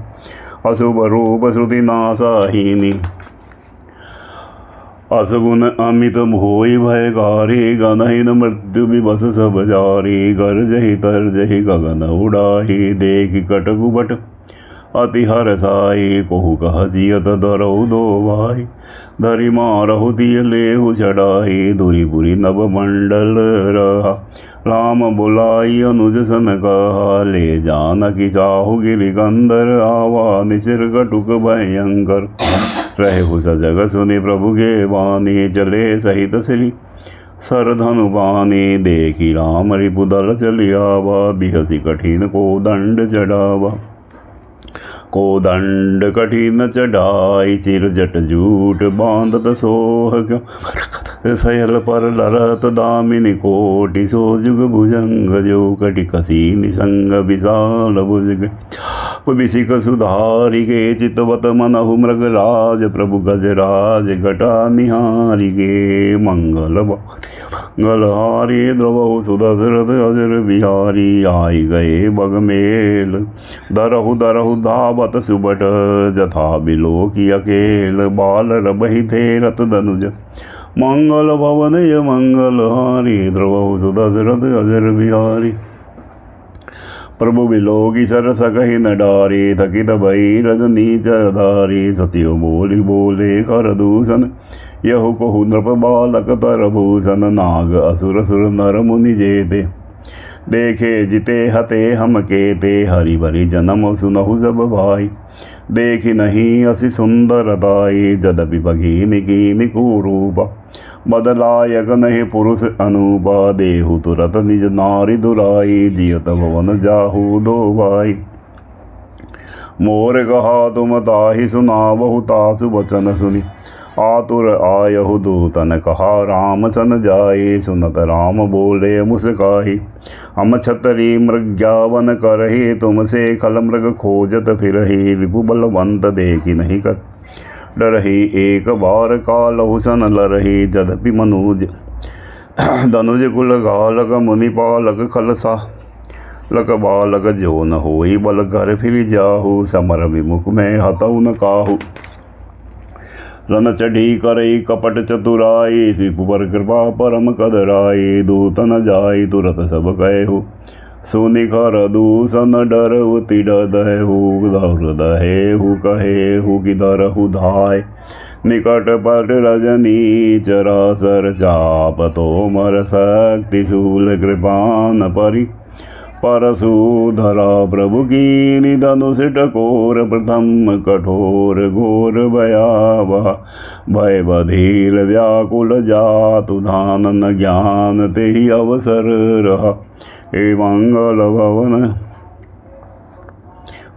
अशुभ रूप श्रुति नासाहीनी। असगुन अमित भोई भयकारी, गनहीन मृत्यु विवश सब जारी। गर्जहि तर्जहि गगन उड़ाही, देखि कटकु बट अति हरसाई। कोहु कह जियत दरऊ दो भाई, धरि मारहु दिय लेहु चढ़ाई। धुरि बुरि नभ मंडल रहा, राम बुलाई अनुज सन कहा। ले जानकी चाहु गिरि कंदर, आवा निशिर कटुक भयंकर। रहु सजग सुनि प्रभु के वाणी, चले सहित श्री सरधनु बानी। देखी राम रिपुदल चलियावा, बिहसी कठिन को दंड चढ़ावा। को दंड कठिन चढ़ाई, सिर जट जूट बांधत सोह। सयल पर लरत दामिनी कोटि, सो जुग भुजंग जो कटि कसी निसंग। विशाल भुज विशिख सुधारि के, चितवत मनहु मृगराज। प्रभु गजराज घटा निहारि के, मंगल मंगलहारी। द्रवहु सुदशरथ अजर बिहारी, आई गए बगमेल। दरहु दरहु धावत सुबट, जथा बिलोकी अकेल। बाल रबहि थे रत धनुज, मंगल भवनय मंगल हारी। द्रवहु सुदशरथ अजर बिहारी। प्रभु बिलोकी सर सकहि न डारी, थकित भई रजनी चरधारी। सत्यो बोली बोले कर दूषण, यहु कहु नृप बालक तर भूषण। नाग असुर सुर नर मुनि जेते, देखे जिते हते हम केते। हरि भरि जन्म सुनहु सब भाई, देखी नहीं असि सुंदरताई। जदपि भगिनी कीनि कुरूपा, बदलायक नहीं पुरुष अनुपा देहु तुरत निज नारी दुराई जियत भवन जाहु दो भाई। मोर कहा तुम ताहि सुनावहु तासु वचन सुनि आतुर आयहु दूतन कहा राम सन जाए। सुनत राम बोले मुस्काही हम छतरी मृग्यावन करही तुमसे खल मृग खोजत फिरही रिपु बलवंत देखी नहीं कर डरही एक बार कालहु सन लरही जदपि मनुज धनुज कुल गालक मुनि पालक खलसा लक बालक जो न होई बल कर फिर जाहु समर विमुख में हतऊ न काहू। रण चढ़ी करई कपट चतुराई श्रीपु पर कृपा परम कदराई दूत न जाई तुरत सब कहु सुनिखर दूषण डर तिड दहु दौर दहेहु कहेहु कि दरहु धाय निकट पट रजनी चरासर चाप तोमर शक्ति शूल कृपान परि परशुधरा प्रभु की निधनुष टकोर प्रथम कठोर घोर भयावह भय बधीर व्याकुल जातु धानन ज्ञान ते ही अवसर रहा। हे मंगल भवन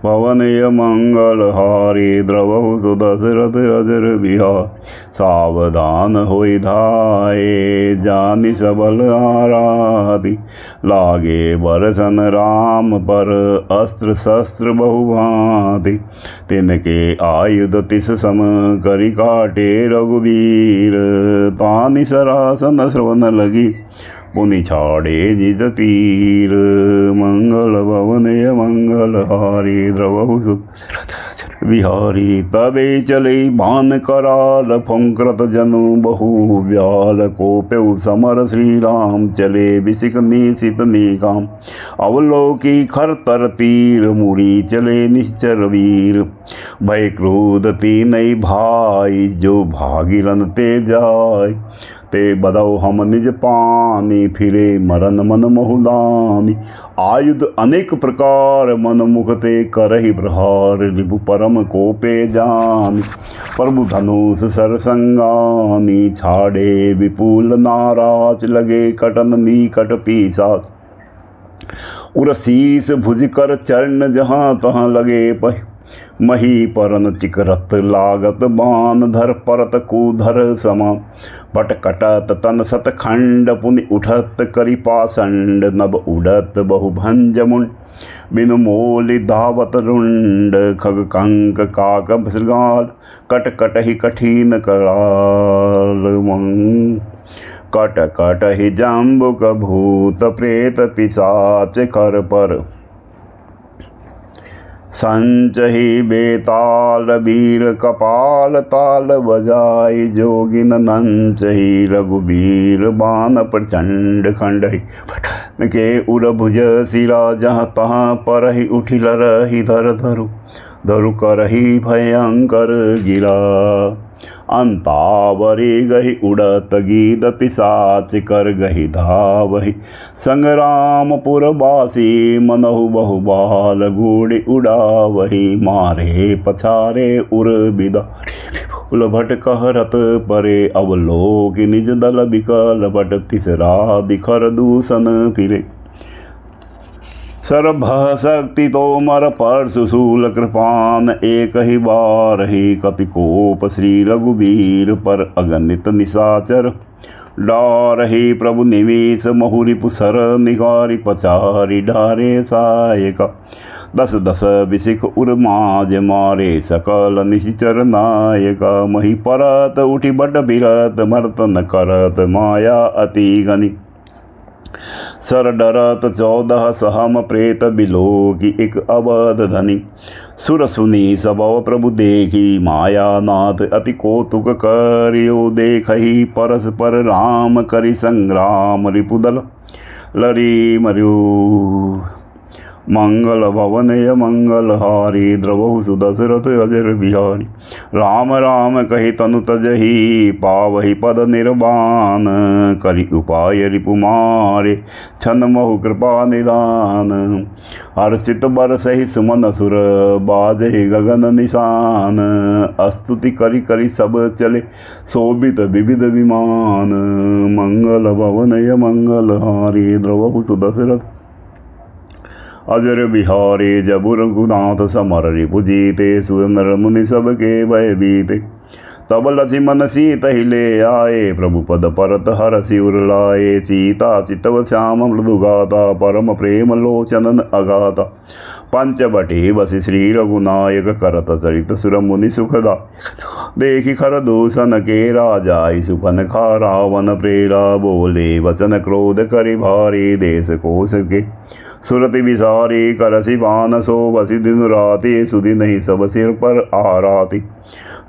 पवनय मंगल हारी द्रवहु सुदशरथ अजर बिहार सावधान होई धाये जानि सबल आराधि लागे बरसन राम पर अस्त्र शस्त्र बहुभांति तिनके आयुध तिस सम करि काटे रघुवीर तानि सरासन श्रवण लगी पुनि छाड़े निज तीर मंगल भवनय मंगल हारी द्रवहु बिहारी तबे चले बान कराल फंकृत जनु बहु व्याल कोप्यउ समर श्री राम चले बिसिक निशित निकाम अवलोकी खरतर तीर मुड़ी चले निश्चर वीर भय क्रोध तीनई भाई जो भागीरन ते जाय ते बदौ हम निज पानी फिरे मरन मन मोहुदानी आयुध अनेक प्रकार मन मुख ते करहि प्रहार रिपु परम कोपे जानी प्रभु धनुष सरसंगानी छाड़े विपुल नाराज लगे कटन निकट पीसाच उर शीस भुज कर चरण जहाँ तहाँ लगे पह मही परन चिकरत लागत बान धर परत कूधर समा पट कटत तन सत खंड पुनि उठत करि पाषंड नभ उड़त बहुभंज मुंड बिनु मोलि धावत रुंड खग कंक काक भृगाल कट कट ही कठिन कराल मंग कट कट ही जम्बुक भूत प्रेत पिशाच कर पर संचहि बेताल वीर कपाल ताल बजाई जोगिन नंचहि रघुबीर बान प्रचंड खंडहि पठन के उर भुज सिरा जहाँ तहाँ परहि उठि लरहि धर धरु धरु करहि भयंकर गिरा अंतावरी गहि उड़त गीत पिशाच कर गहि धावहि संग्रामपुर बासी मनहु बहुबाल गुड़ी उड़ावहि मारे पछारे उर बिदारे विपुल भट कहरत परे अवलोक निज दल बिकल भट तिसरा दिखर दूषण फिरे सर्भ शक्ति तोमर परशुशूल कृपान एक ही बार ही कपिकोप श्री रघुबीर पर अगणित निशाचर डार ही प्रभु निवेश महुरिपु सर निगारि पचारि डारे सायका दस दस बिसिख उर्माज मारे सकल निशिचर नायका मही परत उठी बट बिरत मर्तन करत माया अति गनि सर डरत 14 सहम प्रेत बिलोकी एक अवध धनी सुर सुनी सबव प्रभु देखी माया नाथ अति कौतुक करियो देखहि परस पर राम करि संग्राम रिपुदल लरी मर्यो मंगल भवनय मंगलहारी द्रवहु सुदशरथ अजर बिहारी। राम राम कहि तनु तजहि पावहि पद निर्वाण करि उपाय रिपुमारे छन महु कृपा निदान। हर्षित बरसहि सुमन सुर बाजहि गगन निशान स्तुति करि करि सब चले शोभित विविध विमान। मंगल भवनय मंगलहारी द्रवहु सुदशरथ अजर बिहारी। जबु रघुनाथ समर रिपु जीते सुर नर मुनि सबके भय बीते। तब लक्ष्मण सीता ही ले आए प्रभु पद परत हरषि उर लाए। सीता चितव श्याम मृदु गाता परम प्रेम लोचनन अगाता। पंचवटी बसि श्री रघुनायक करत चरित सुर मुनि सुखदा। देखि खर दूषण के राजाई सुपन खा रावण प्रेरा। बोले वचन क्रोध करि भारी देश कोश के सुरति विसारी। करसि बान सो बसि दिन राति सुधि नहीं सब सिर पर आराति।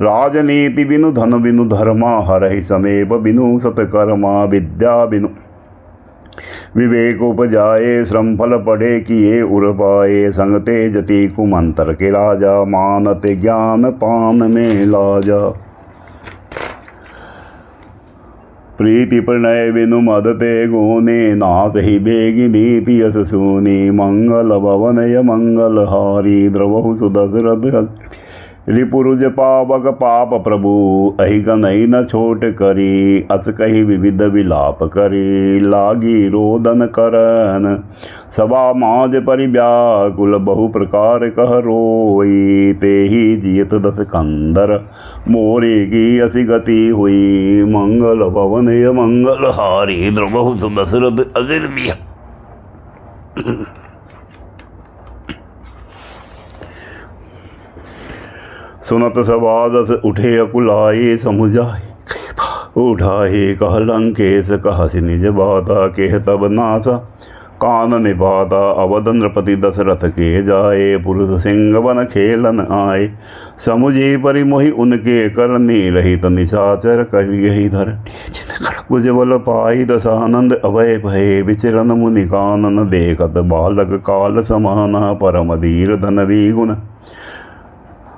राजनीति बिनु धन बिनु धर्मा हरहि समेप बिनु सतकर्मा। विद्या बिनु विवेक उपजाए श्रम फल पढ़े किए उर पाए। संग तेजति कुमंतर के राजा मानते ज्ञान पान में लाजा। प्रीति प्रणय बिनु मदते गुणे नाथ ही बेगी नीति यस सुनी। मंगल भवनय मंगलहारी द्रवहु सुदशरथ रिपुरुज पावक पाप प्रभु। अहि गनहि न छोट करी अस कही विविध विलाप करी। लागी रोदन करन सभा माज परिव्याकुल बहु प्रकार कह रोई। ते ही जियत दस कंदर मोरे की असी गति हुई। मंगल भवनय मंगलहारी द्रवहु सुदशरथ अजर बिहारी। सुनत सबादस उठे अकुलाए समुझाए उठाए कह लंकेश कहसि निज बाता। केह तब नासा कान निभाता अवध नृपति दशरथ के जाए। पुरुष सिंह बन खेलन आए समुझी परि मोहि उनके करनी। रहित निशाचर करियहि धर उज्ज्वल पाई दशानंद अभय भय। विचरन मुनि कानन देखत बालक काल समाना। परम धीर धन विगुण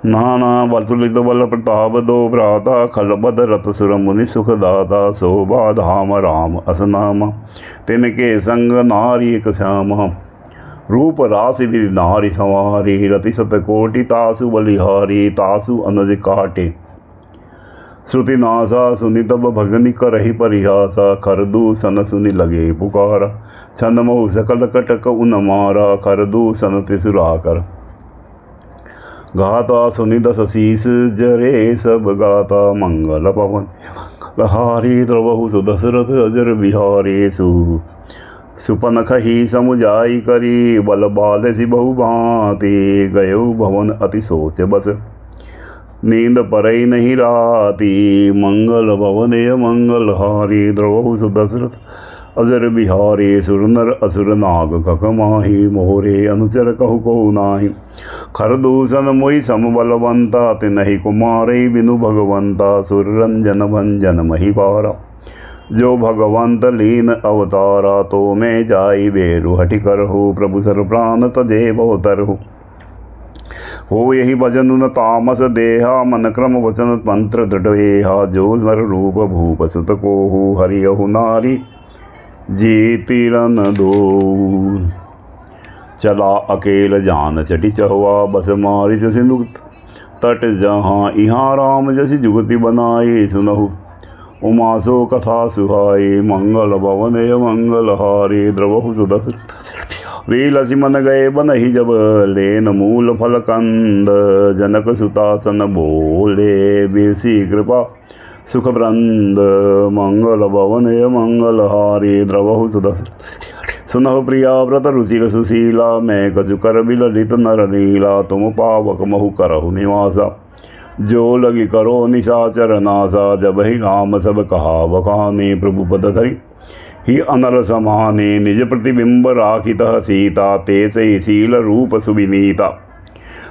नाना बलतुलित बल प्रताप दो भ्राता। खलबद रत सुर मुनि सुखदाता। शोभा धाम राम असनामा तिनके संग नारी एक श्यामा। रूप राशि विधि नारी संवारी। रति सत कोटि तासु बलिहारी। तासु अनुज काटे श्रुति नासा सुनि तब भगनि करहि परिहासा। खरदूषण सुनि लगे पुकारा छन महु सकल कटक उन मारा। खरदूषण त्रिसुरा कर गाता सुनि दस शीस जरे सब गाता। मंगल पवन मंगलहारी द्रवहु सुदशरथ अजर बिहारी। सुपनख ही समुझाई करी बल बाल सि बहु भांति। गयो भवन अति सोच बस नींद परई नहीं राती। मंगल भवनय मंगलहारी द्रवहु सुदशरथ अजर बिहारी। सुर नर असुर नाग कक माही मोरे अनुचर कहु को नाही। खरदूषण मोहि सम बलवंता तिनहि कुमारै बिनु भगवंता। सुर रंजन भंजन मही पारा जो भगवंत लीन अवतारा। तो मैं जाई बेरु हटि करहु प्रभु सर प्राण तजे बहुतरहु। हो यही भजन न तामस देहा मन क्रम वचन मंत्र दृढ़ेहा। जो नर रूप भूप सुत कोहु हरियहु नारी जीतिरन दो। चला अकेल जान चटी चहुआ बस मारी सिंधु तट जहाँ। इहाँ राम जसि जुगति बनाई सुनहु उमा सो कथा सुहाई। मंगल भवनय मंगलहारी द्रवहु सुदशरथ री लक्ष्मण गए बनहि जब लेन मूल फल कंद। जनक सुतासन बोले बेसी कृपा सुख ब्रंद। मंगल भवनय मंगलहारी द्रवहु सुदशरथ सुनहु प्रिया व्रत रुचिर सुशीला। मैं कछु कर बिललित नर लीला। तुम पावक महु करहु निवासा। जो लगी करो निशाचर नासा। जब ही राम सब कहा बखाने प्रभु पद धरि ही अनर समाने। निज प्रतिबिंब राखित सीता ते से शील रूप सुविनीता।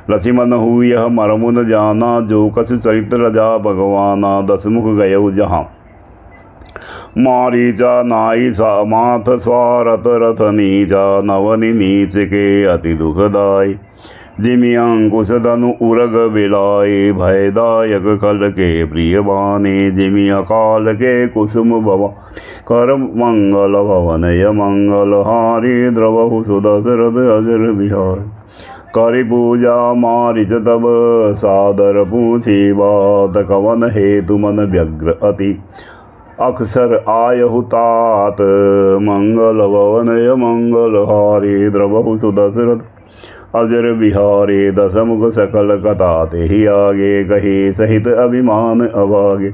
लक्ष्मण हु यह मरमुन जाना। जो कछु चरित्र रजा भगवाना। दसमुख गयउ जहाँ मारीचा नाई सा माथ स्वारथ रथ नीचा नवनी नीच के अति दुखदाई जिमि अंकुश धनु उरग बिलाई भयदायक कल के प्रिय बानी जिमि अकाल के कुसुम भवा कर मंगल भवनय मंगल हारी द्रवहु सुदशरथ अजर बिहार करि पूजा मारिच तब सादर पूछी बात कवन हेतु मन व्यग्र अति अक्षर आयहु तात मंगल भवनय मंगल हारी द्रवहु सुदशरथ अजर बिहारी दशमुख सकल कथा ते ही आगे कही सहित अभिमान अभागे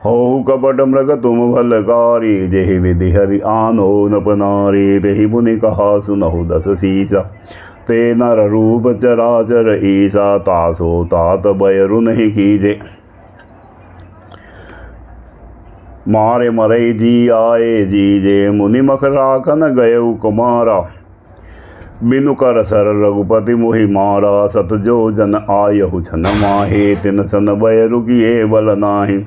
हो कपट मृग तुम भलकारी जेहि विधि हरि आनो नपनारी तेहि मुनि कहा सुनहु दस सीसा ते नर रूप चराचर ईसा तासो तात बयरु नहीं कीजे मारे मरई जी आए जीजे मुनि मख राखन गयउ कुमारा बिनु कर सर रघुपति मोहि मारा सत जो जन आयहु छन माहे तिन सन बयरु किए बल नाही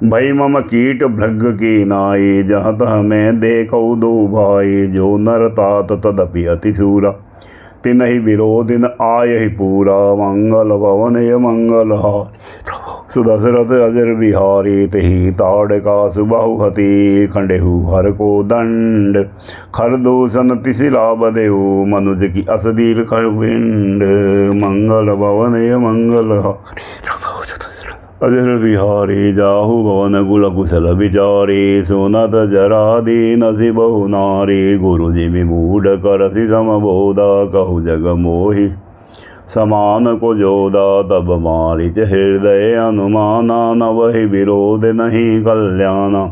भई मम कीट भृग की नाई जहाँ तह मैं देखौ दो भाई जो नर तात तदपि अति शूरा तिनहि विरोधिन आयहि पूरा मंगल भवनय मंगल हार सुदशरथ अजर बिहारी तेहि ताड़का सुबाहु हति खंडेहु हर को दंड खरदूषण तिशिला बदेहु मनुज की असबीर खरविंड मंगल भवनय मंगल अजर बिहारी जाहु भवन कुल कुशल विचारी सुनत जरा दीन सि बहु नारी गुरु जी विमूढ़ करसि समबोधा कहु जग मोहि समान को जोदा तब मारिच हृदय अनुमाना न वही विरोध नहीं कल्याणा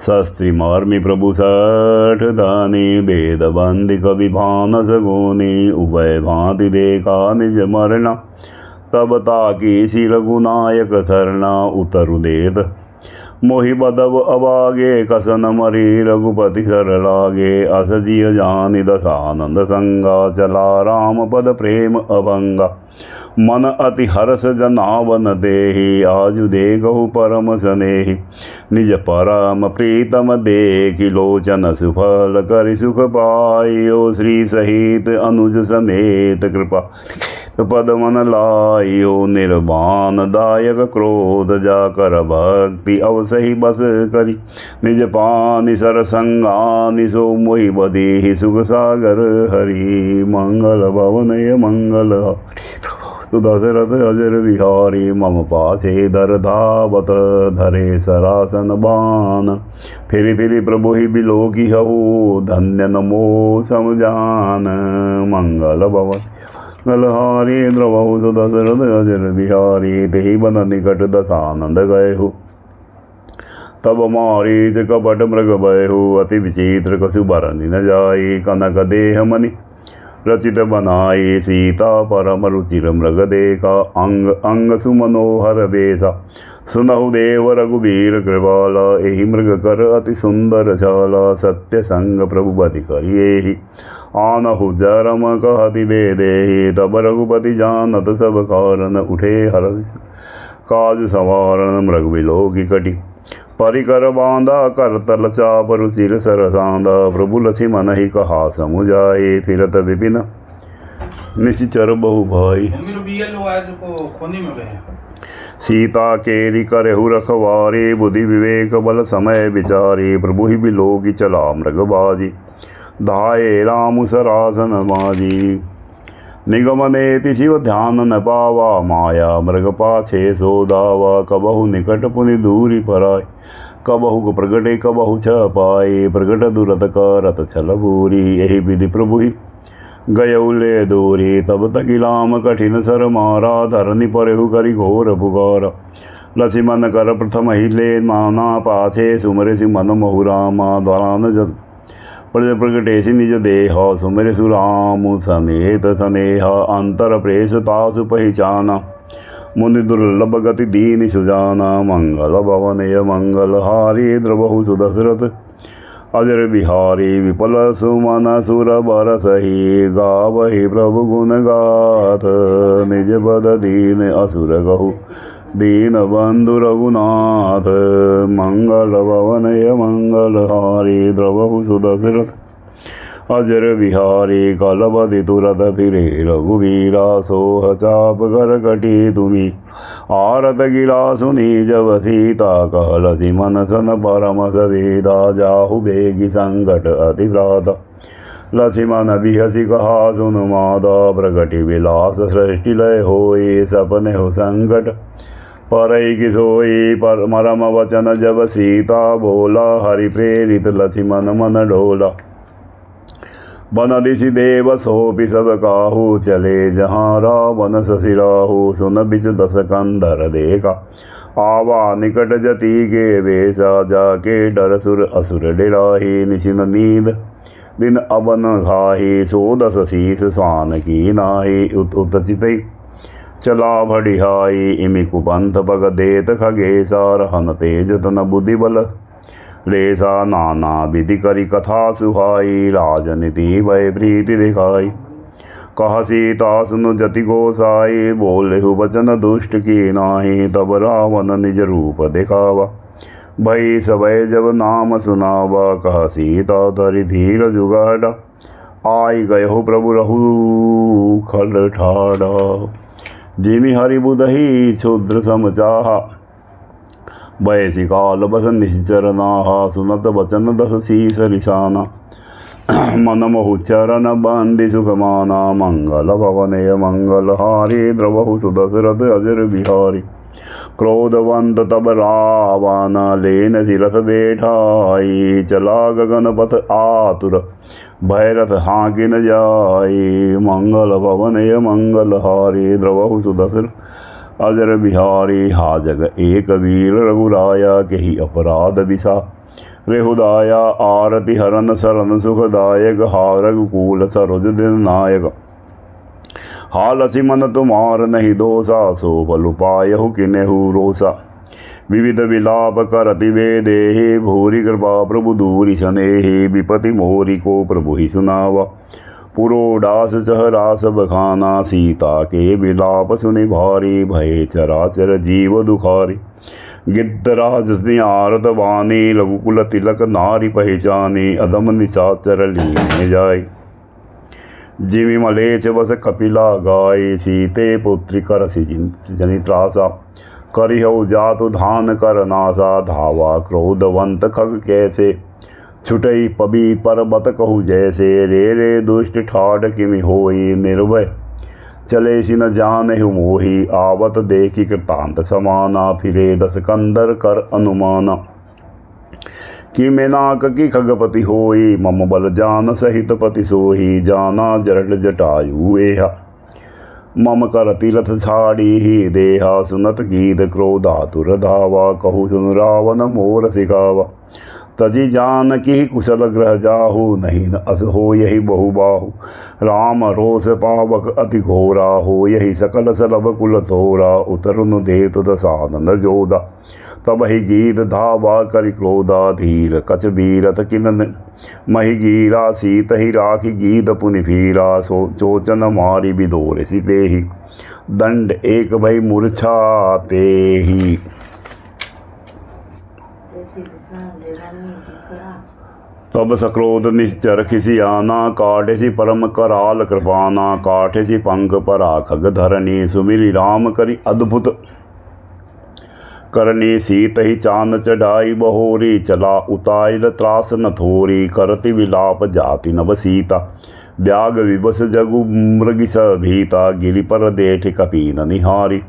शस्त्री मार्मि प्रभु सठ दानी वेद बंदी कवि भान सगुनी उभय भांति देखा निज मरना तब ताकी सी रघुनायक धरना उतरु देत मोहि बदब अबागे कसन मरी रघुपति सर लागे अस जिय जानि दसानंद संगा चला राम पद प्रेम अभंगा मन अति हर्ष जनावन देहि आजु देखहु परम स्नेहि निज परम प्रीतम देखि लोचन सुफल करि सुख पायो श्री सहित अनुज समेत कृपा पद मन लायो निर्वाण दायक क्रोध जाकर भक्ति अवसही बस करी निज पानि सर संगानि सो मोहि बदेहि सुख सागर हरि मंगल भवनय मंगल सुदशरथ अजर बिहारी मम पाछे दर धावत धरे सरासन बान फिरि फिरि प्रभु ही बिलोकी हऊ धन्य नमो समजान मंगल भवन गलहारी द्रवहु सुदशरथ अजर बिहारी तेहि बन निकट दसानंद गयहु तब मारीच कपट मृग भयहु अति विचित्र कछु बरनि न जाई कनक देह मणि रचित बनाई सीता परम रुचिर मृग देखा अंग अंग सुमनोहर बेसा सुनहु देव रघुबीर कृपाला एहि मृग कर अति सुंदर छाला सत्य संग प्रभु बधि करिएहि आनहु जरम कहति बेदेहि तब रघुपति जानत सब कारण उठे हर काज सवारण मृग विलोकी कटि परिकर बांधा कर तल चाप रुचिर सरसांदा प्रभु लक्ष्मण ही कहा समुझाए फिरत विपिन निशिचर बहु भाई सीता केरी करहु रखवारी बुद्धि विवेक बल समय विचारी प्रभु ही बिलोकी चला मृगबाजी धाये राम सरासन माजी निगमनेति शिव ध्यान न पावा माया मृग पाछे सो दावा कबहु निकट पुनि दूरी पराय कबहु प्रगटे कबहु छ पाए प्रगट दुरत करत छल बूरी यही विधि प्रभु ही गयउले दूरी तब तकिलाम कठिन सर मारा धरनी परहु करि घोर पुकारा लक्ष्मण कर प्रथम हिले माना पाछे सुमरे सि मन महु रामा द्वारान जत प्रगटेशि निज देह सुमेर सुराम समेत स्नेह अंतर प्रेस तासु पहिचाना मुनि दुर्लभ गति दीन सुजाना मंगल भवनय मंगल हारी द्रवहु सुदशरथ अजर बिहारी विपल सुमन सुर बरसहि गावहि प्रभु गुण गाथ निज बद दीन असुर गहु दीन बंधु रघुनाथ मंगल भवनय मंगल हारी द्रवहु सुदशरथ अजर बिहारी कलपति तुरत फिरे रघुवीरा सोह चाप कर कटी तुमी आरत गिरा सुनी जब सीता कहलति मन सन परम सवेदा जाहु बेगी संकट अतिव्राता लक्ष्मण बिहसी कहा सुन मादा प्रगति विलास सृष्टि लय होई सपने हो संकट परई की सोई पर मरम वचन जब सीता बोला हरि प्रेरित लक्ष्मण मन डोला बन दिशि देव सोपि सब काहू चले जहाँ रावण शशि राहु सुन बिच दस कंधर देखा आवा निकट जति के वेशा जाके डर सुर असुर डिराही निशिन नींद दिन अवन घाही सो दस शीस स्वान की नाही उत उत चितई चला भड़िहाई इमि कुपंथ पग देत खगेसा रहन तेज तन बुद्धि बल रेसा नाना विधि करी कथा सुहाई राजनीति भय प्रीति दिखाई कह सीता सुनु जति गोसाई बोलेहु वचन दुष्ट की नाही तब रावण निज रूप दिखावा भई सबय जब नाम सुनावा कह सीता धरि धीर जुगाड़ा आई गयो प्रभु रहु खल ठाड़ा जिमि हरि बुधहि क्षुद्र समचाहा बयसी काल बस निश्चर नाहा सुनत वचन दस शीस रिसाना मन महु चरण बंदि सुखमाना मंगल भवनय मंगल हारी द्रवहु सुदशरथ अजर बिहारी क्रोधवंत तब रावण लेन सिरथ बैठाई चला गगन पथ आतुर भैरथ हाँकी न जाई मंगल भवनय मंगल हारी द्रवहु सुदशरथ अजर बिहारी हा जग एक वीर रघुराया केहि अपराध बिसा रेहुदाया आरति हरन सरन सुखदायक हा रघुकूल सरोज दिन नायक हा लक्ष्मण तुमार नहीं दोषा सो बलु पायहु किनेहु रोसा विविध विलाप करति वेदेहि भूरि कृपा प्रभु दूरि शनेहि विपति मोरि को प्रभु ही सुनावा पुरोडास चहरास बखाना सीता के विलाप सुनि भारी भय चराचर जीव दुखारी गिद्धराज आरत वाणी लघुकुल तिलक नारी पहचानी अदम निशाचर लीन जाय जिमि मलेच बस कपिला गाय सीते पुत्री करसि जनित्रासा करिहौ जातु धान कर नासा धावा क्रोधवंत खग कैसे छुटई पबी पर्वत कहु जैसे रे रे दुष्ट ठाड़ किमि होई निर्भय चले सि न जानहु मोही आवत देखि कृतांत समाना फिरे दस कंदर कर अनुमाना कि मेनाक की खगपति होई मम बल जान सहित पति सोही जाना जरड जटायु एहा मम कर तीरथ छाड़ी ही देहा सुनत गीत क्रोधातुर धावा कहु सुन रावण मोर सिखावा तजी जान की कुशल ग्रह जाहु नहीं न अस हो यही बहुबाहु राम रोष पावक अति घोरा हो यही सकल सलभ कुल तोरा उतरुन देत दसानन जोदा तब ही गीत धावा करि क्रोधा धीर कच बीरत किन मही गीरा सीत ही राखी गीत पुनि फीरा चोचन मारी बिदोर सिपे ही दंड एक भई मूर्छा ते ही तब सक्रोध निश्चर खिसियाना काटेसी परम कराल कृपाना काटेसी पंख परा खग धरनी सुमिरि राम करि अद्भुत करनी सीत ही चान चढ़ाई बहोरी चला उताइल त्रास न थोरी करति विलाप जाति नव सीता ब्याग विबस जगु मृगिस भीता गिरि पर देठ कपीन निहारी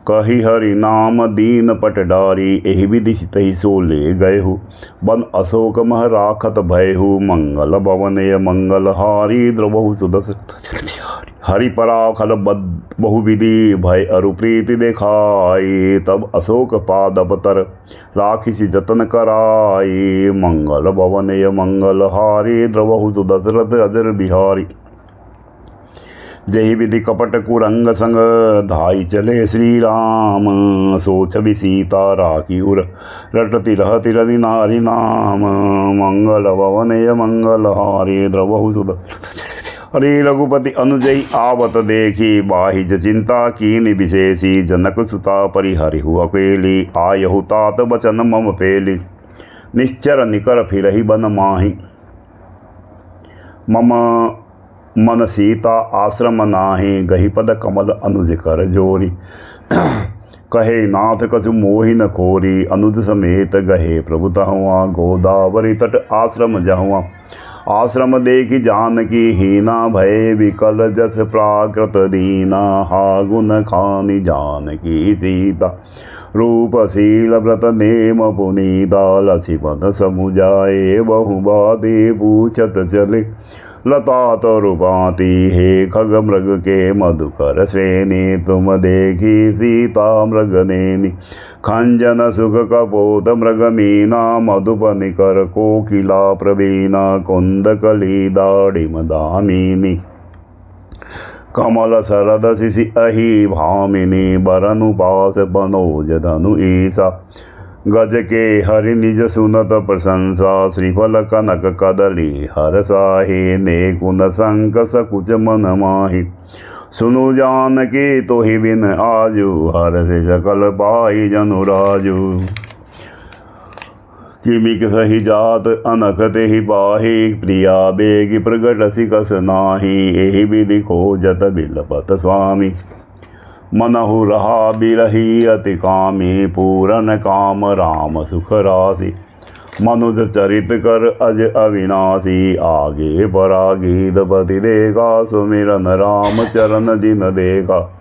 कही हरि नाम दीन पट डारी एहि विधि तहि सो ले गयहु बन अशोक मह राखत भयहु मंगल भवनय मंगल हारी द्रवहु सुदशरथ हरि पराखल बहुविधि भय अरु प्रीति देखाई तब अशोक पादपतर राखिसी जतन कराई मंगल भवनय मंगल हारी द्रवहु सुदशरथ अजर बिहारी जय विधि कपट कुरंग संग धाई चले श्री राम सोच भी सीता राखी उर रटति रहति रवि नारी नाम मंगल भवनय मंगल हारी द्रवहु सुदशरथ हरि रघुपति अनुजई आवत देखी, बाहिज चिंता कीन विशेषी। जनक सुता परिहरिहु अकेली, आयहु तात बचन मम पेली। निश्चर निकर फिरहि बन माही, मम मन सीता आश्रम नाही। गही पद कमल अनुज कर जोरी, कहे नाथ कछु मोहि न खोरी। अनुज समेत गहे प्रभु तहुआ, गोदावरी तट आश्रम जहुआ। आश्रम देखी जानकी हीना, भय विकल जस प्राकृत दीना। हा गुण खानी जानकी सीता, रूपशील व्रत नेम पुनीता। लक्ष्मण समुझाए बहु बाती, पूछत चले लता तरुपाती। हे खग मृग के मधुकर श्रेणी, तुम देखी सीता मृग नेनी। खंजन सुख कपोत मृग मीना, मधुपनि कर कोकिला प्रवीणा। कुंद कली दाड़िम दामिनी, कमल शरद शिशि अहि भामिनी। बरनु पास बनोज धनु ईसा, गज के हरि निज सुनत प्रशंसा। श्रीफल कनक कदली हर साहि, नेकुन संक सकुच मन माहि। सुनु जानकी तोहि बिन आजु, हर से सकल पाई जनु राजु। किमिक सही जात अनख तेहि बाहि, प्रिया बेगी प्रगट सिकस नाही। एहि विधि खोजत बिलपत स्वामी, मनहु रहा बिरही अति कामी। पूरन काम राम सुख राशि, मनुज चरित कर अज अविनाशी। आगे परागीत पति देखा, सुमिरन राम चरण जिन देखा।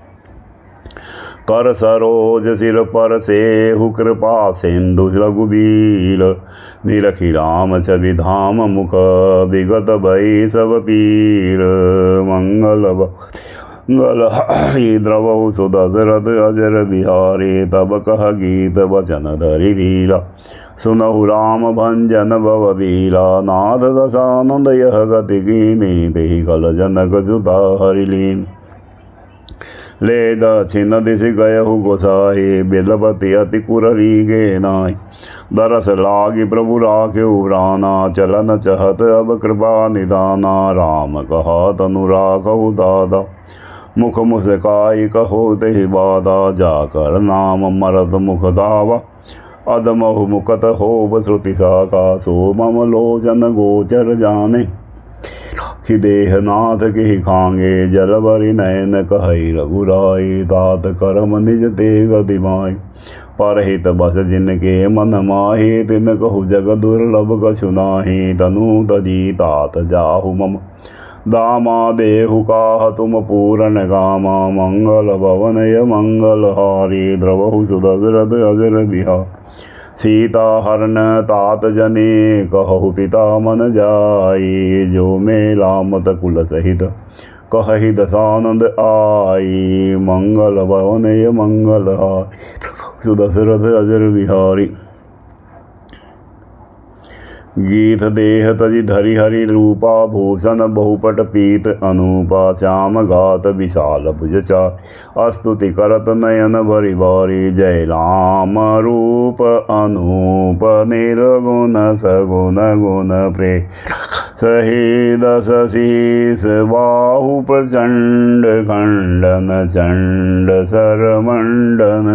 कर सरोज सिर पर सेहु, कृपा सिंधु रघुबीर। निरखी राम छवि धाम मुख, विगत भई सब पीर। मंगल हरि द्रवहु सुदशरथ अजर बिहारी। तब कह गीत वचन धरि धीरा, सुनहु राम भंजन भव बीरा। नाद दशानंद यह गति कीनी, देहि कल जनक सुता हरिलीन। ले दक्षिण दिश गयहु गोसाई, बिलपति अति कुररी गे नाई। दरस लागी प्रभु राखेउ प्राणा, चलन चहत अब कृपा निदाना। राम कहा तनु राखहु दादा, मुख मुस्काई कहो तेहि बाधा। जाकर नाम मरद मुख दावा, अदमहु मुकत होब श्रुति साका। सो मम लोचन गोचर जाने, कि देहनाथ के खांगे। जल भरि नयन कहई रघुराई, तात करम निज ते गति माई। परहित बस जिनके मन माहि, तिन कहु जग दुर्लभ कछु नाही। तनु तजी तात जाहु मम, दामा देहु काह तुम पूरन गामा। मंगल भवनय मंगल हारी, द्रवहु सुदशरथ अजर बिहार। सीता हरण तात जने, कहु पिता मन जाई। जो मेला मत कुल सहित, कहहि दशानंद आई। मंगल भवनय मंगल हारी, सुदशरथ अजर बिहारी। गीत देह तजि धरि हरि रूपा, भूषण बहुपट पीत अनूपा। श्याम गात विशाल भुज चार, स्तुति करत नयन भरि भारी। जय राम रूप अनूप, निर्गुण सगुण गुण प्रेम। सही दस शीस बाहु प्रचंड, खंडन चंड सरमंडन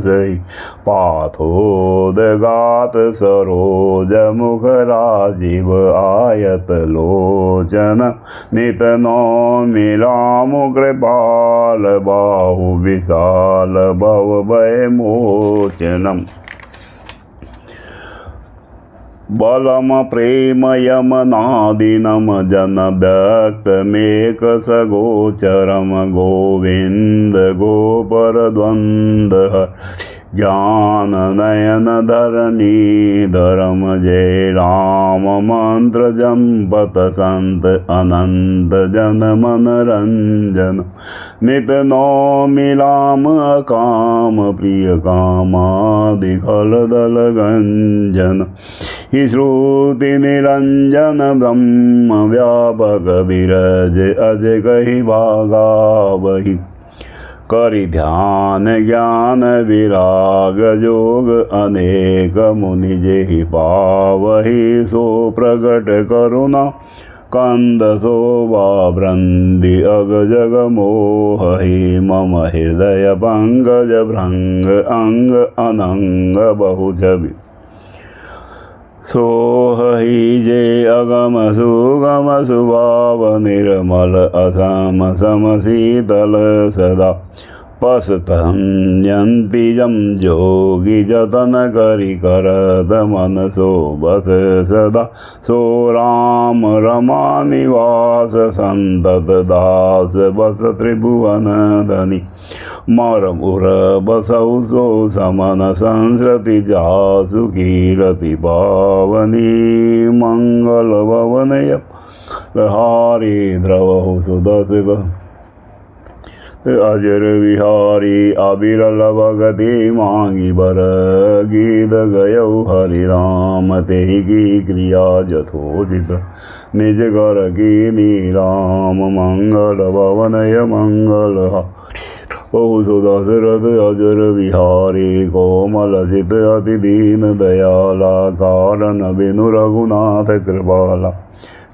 सही। पाथोद गात सरोज मुख, राजीव आयत लोचन। नित नौमि राम कृपाल, बाहु विशाल भव भय मोचनम। बलम प्रेम यम नादिनम, जन व्यक्त मेक सगोचरम। गोविंद गोपर द्वंद, ज्ञान नयन धरणी धरम। जय राम मंत्र जपत संत, अनंत जन मन रंजन। नित नौमि राम काम, प्रिय कामादि खल दल गंजन। ही श्रुति निरंजन ब्रह्म व्यापक, विरज अज कहि भागा वही। करि ध्यान ज्ञान विराग जोग, अनेक मुनि जेहि पावहि। सो प्रगट करुणा कंद शोभा वृंदि अग जग मोहि मम हृदय पंकज भृंग अंग अनंग बहु छवि सोहि जे अगम सुगम सुभाव निर्मल असम सम शीतल सदा पसतन्यन्ति जम जोगी जतन करि करत मन शोभत सदा सो राम रमा निवास संतत दास बस त्रिभुवन धनि मरमुर बसौ सो समन संस्कृति जासु कीरति पावनी मंगल भवनय हारी द्रवहु सुदशिव अजर विहारी अबिरल भगति मांगी बर गीत गयौ हरि राम तेहि की क्रिया जथोचित निज घर की राम मंगल भवनय मंगल बहु सुदशरथ अजर विहारी कोमल चित अति दीन दयाला कारण बिनु रघुनाथ कृपाला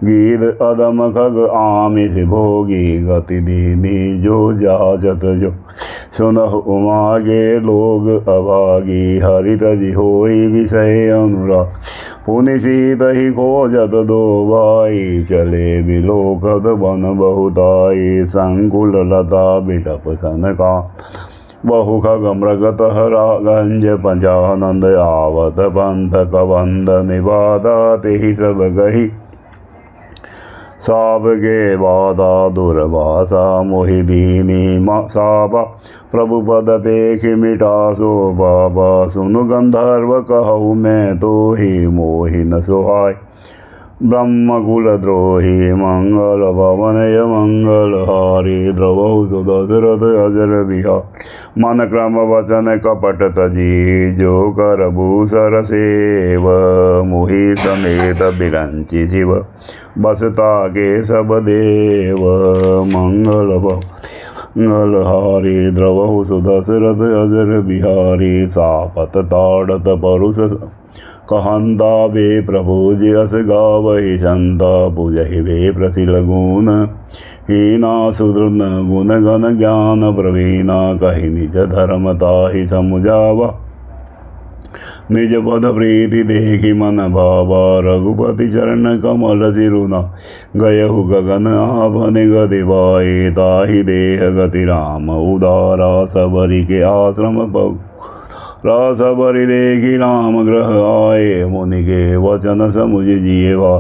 गीत अदम खग आमिष भोगी गति दीनी जो जाचत जो सुनहु उमा के लोग अभागी हरित जी होई विषय अनुराग पुनि सीत ही खोजत दो भाई चले बिलोकत बन बहुताई संकुल लता बिटप सनका बहु खग मृगत हरा गंज पंचानंद आवत पंथ कबंद निवादा तेहि सब गही साब के बाधा दुर्वासा मोहि दीनी साबा प्रभु पद पेख मिटा सो बाबा सुनु गंधर्व कहु मैं तो ही मोहि न सुहाय ब्रह्म कुल द्रोही मंगल भवनय मंगल हारी द्रवहु सुदशरथ अजर विहार मन क्रम वचन कपट तजी जो कर भूसर सेव मोहि समेत बिरंचि शिव बसता के सब देव मंगल मंगल हारी द्रवहु सुदशरथ अजर बिहारी सापत ताड़त परुष कहंता बे प्रभु जस गावहि संता पूजहि बे प्रसिल गुण हीना सुदृन गुण गण ज्ञान प्रवीणा कहि निज धर्म ताहि समुझावा निज पद प्रीति देखि मन भावा रघुपति चरण कमल सिरुना गयहु गगन आभनि गति पाए ताहि देह गति राम उदारा सबरी के आश्रम पग रासबरि देखि राम ग्रह आए मुनि के वचन समुझ जियवा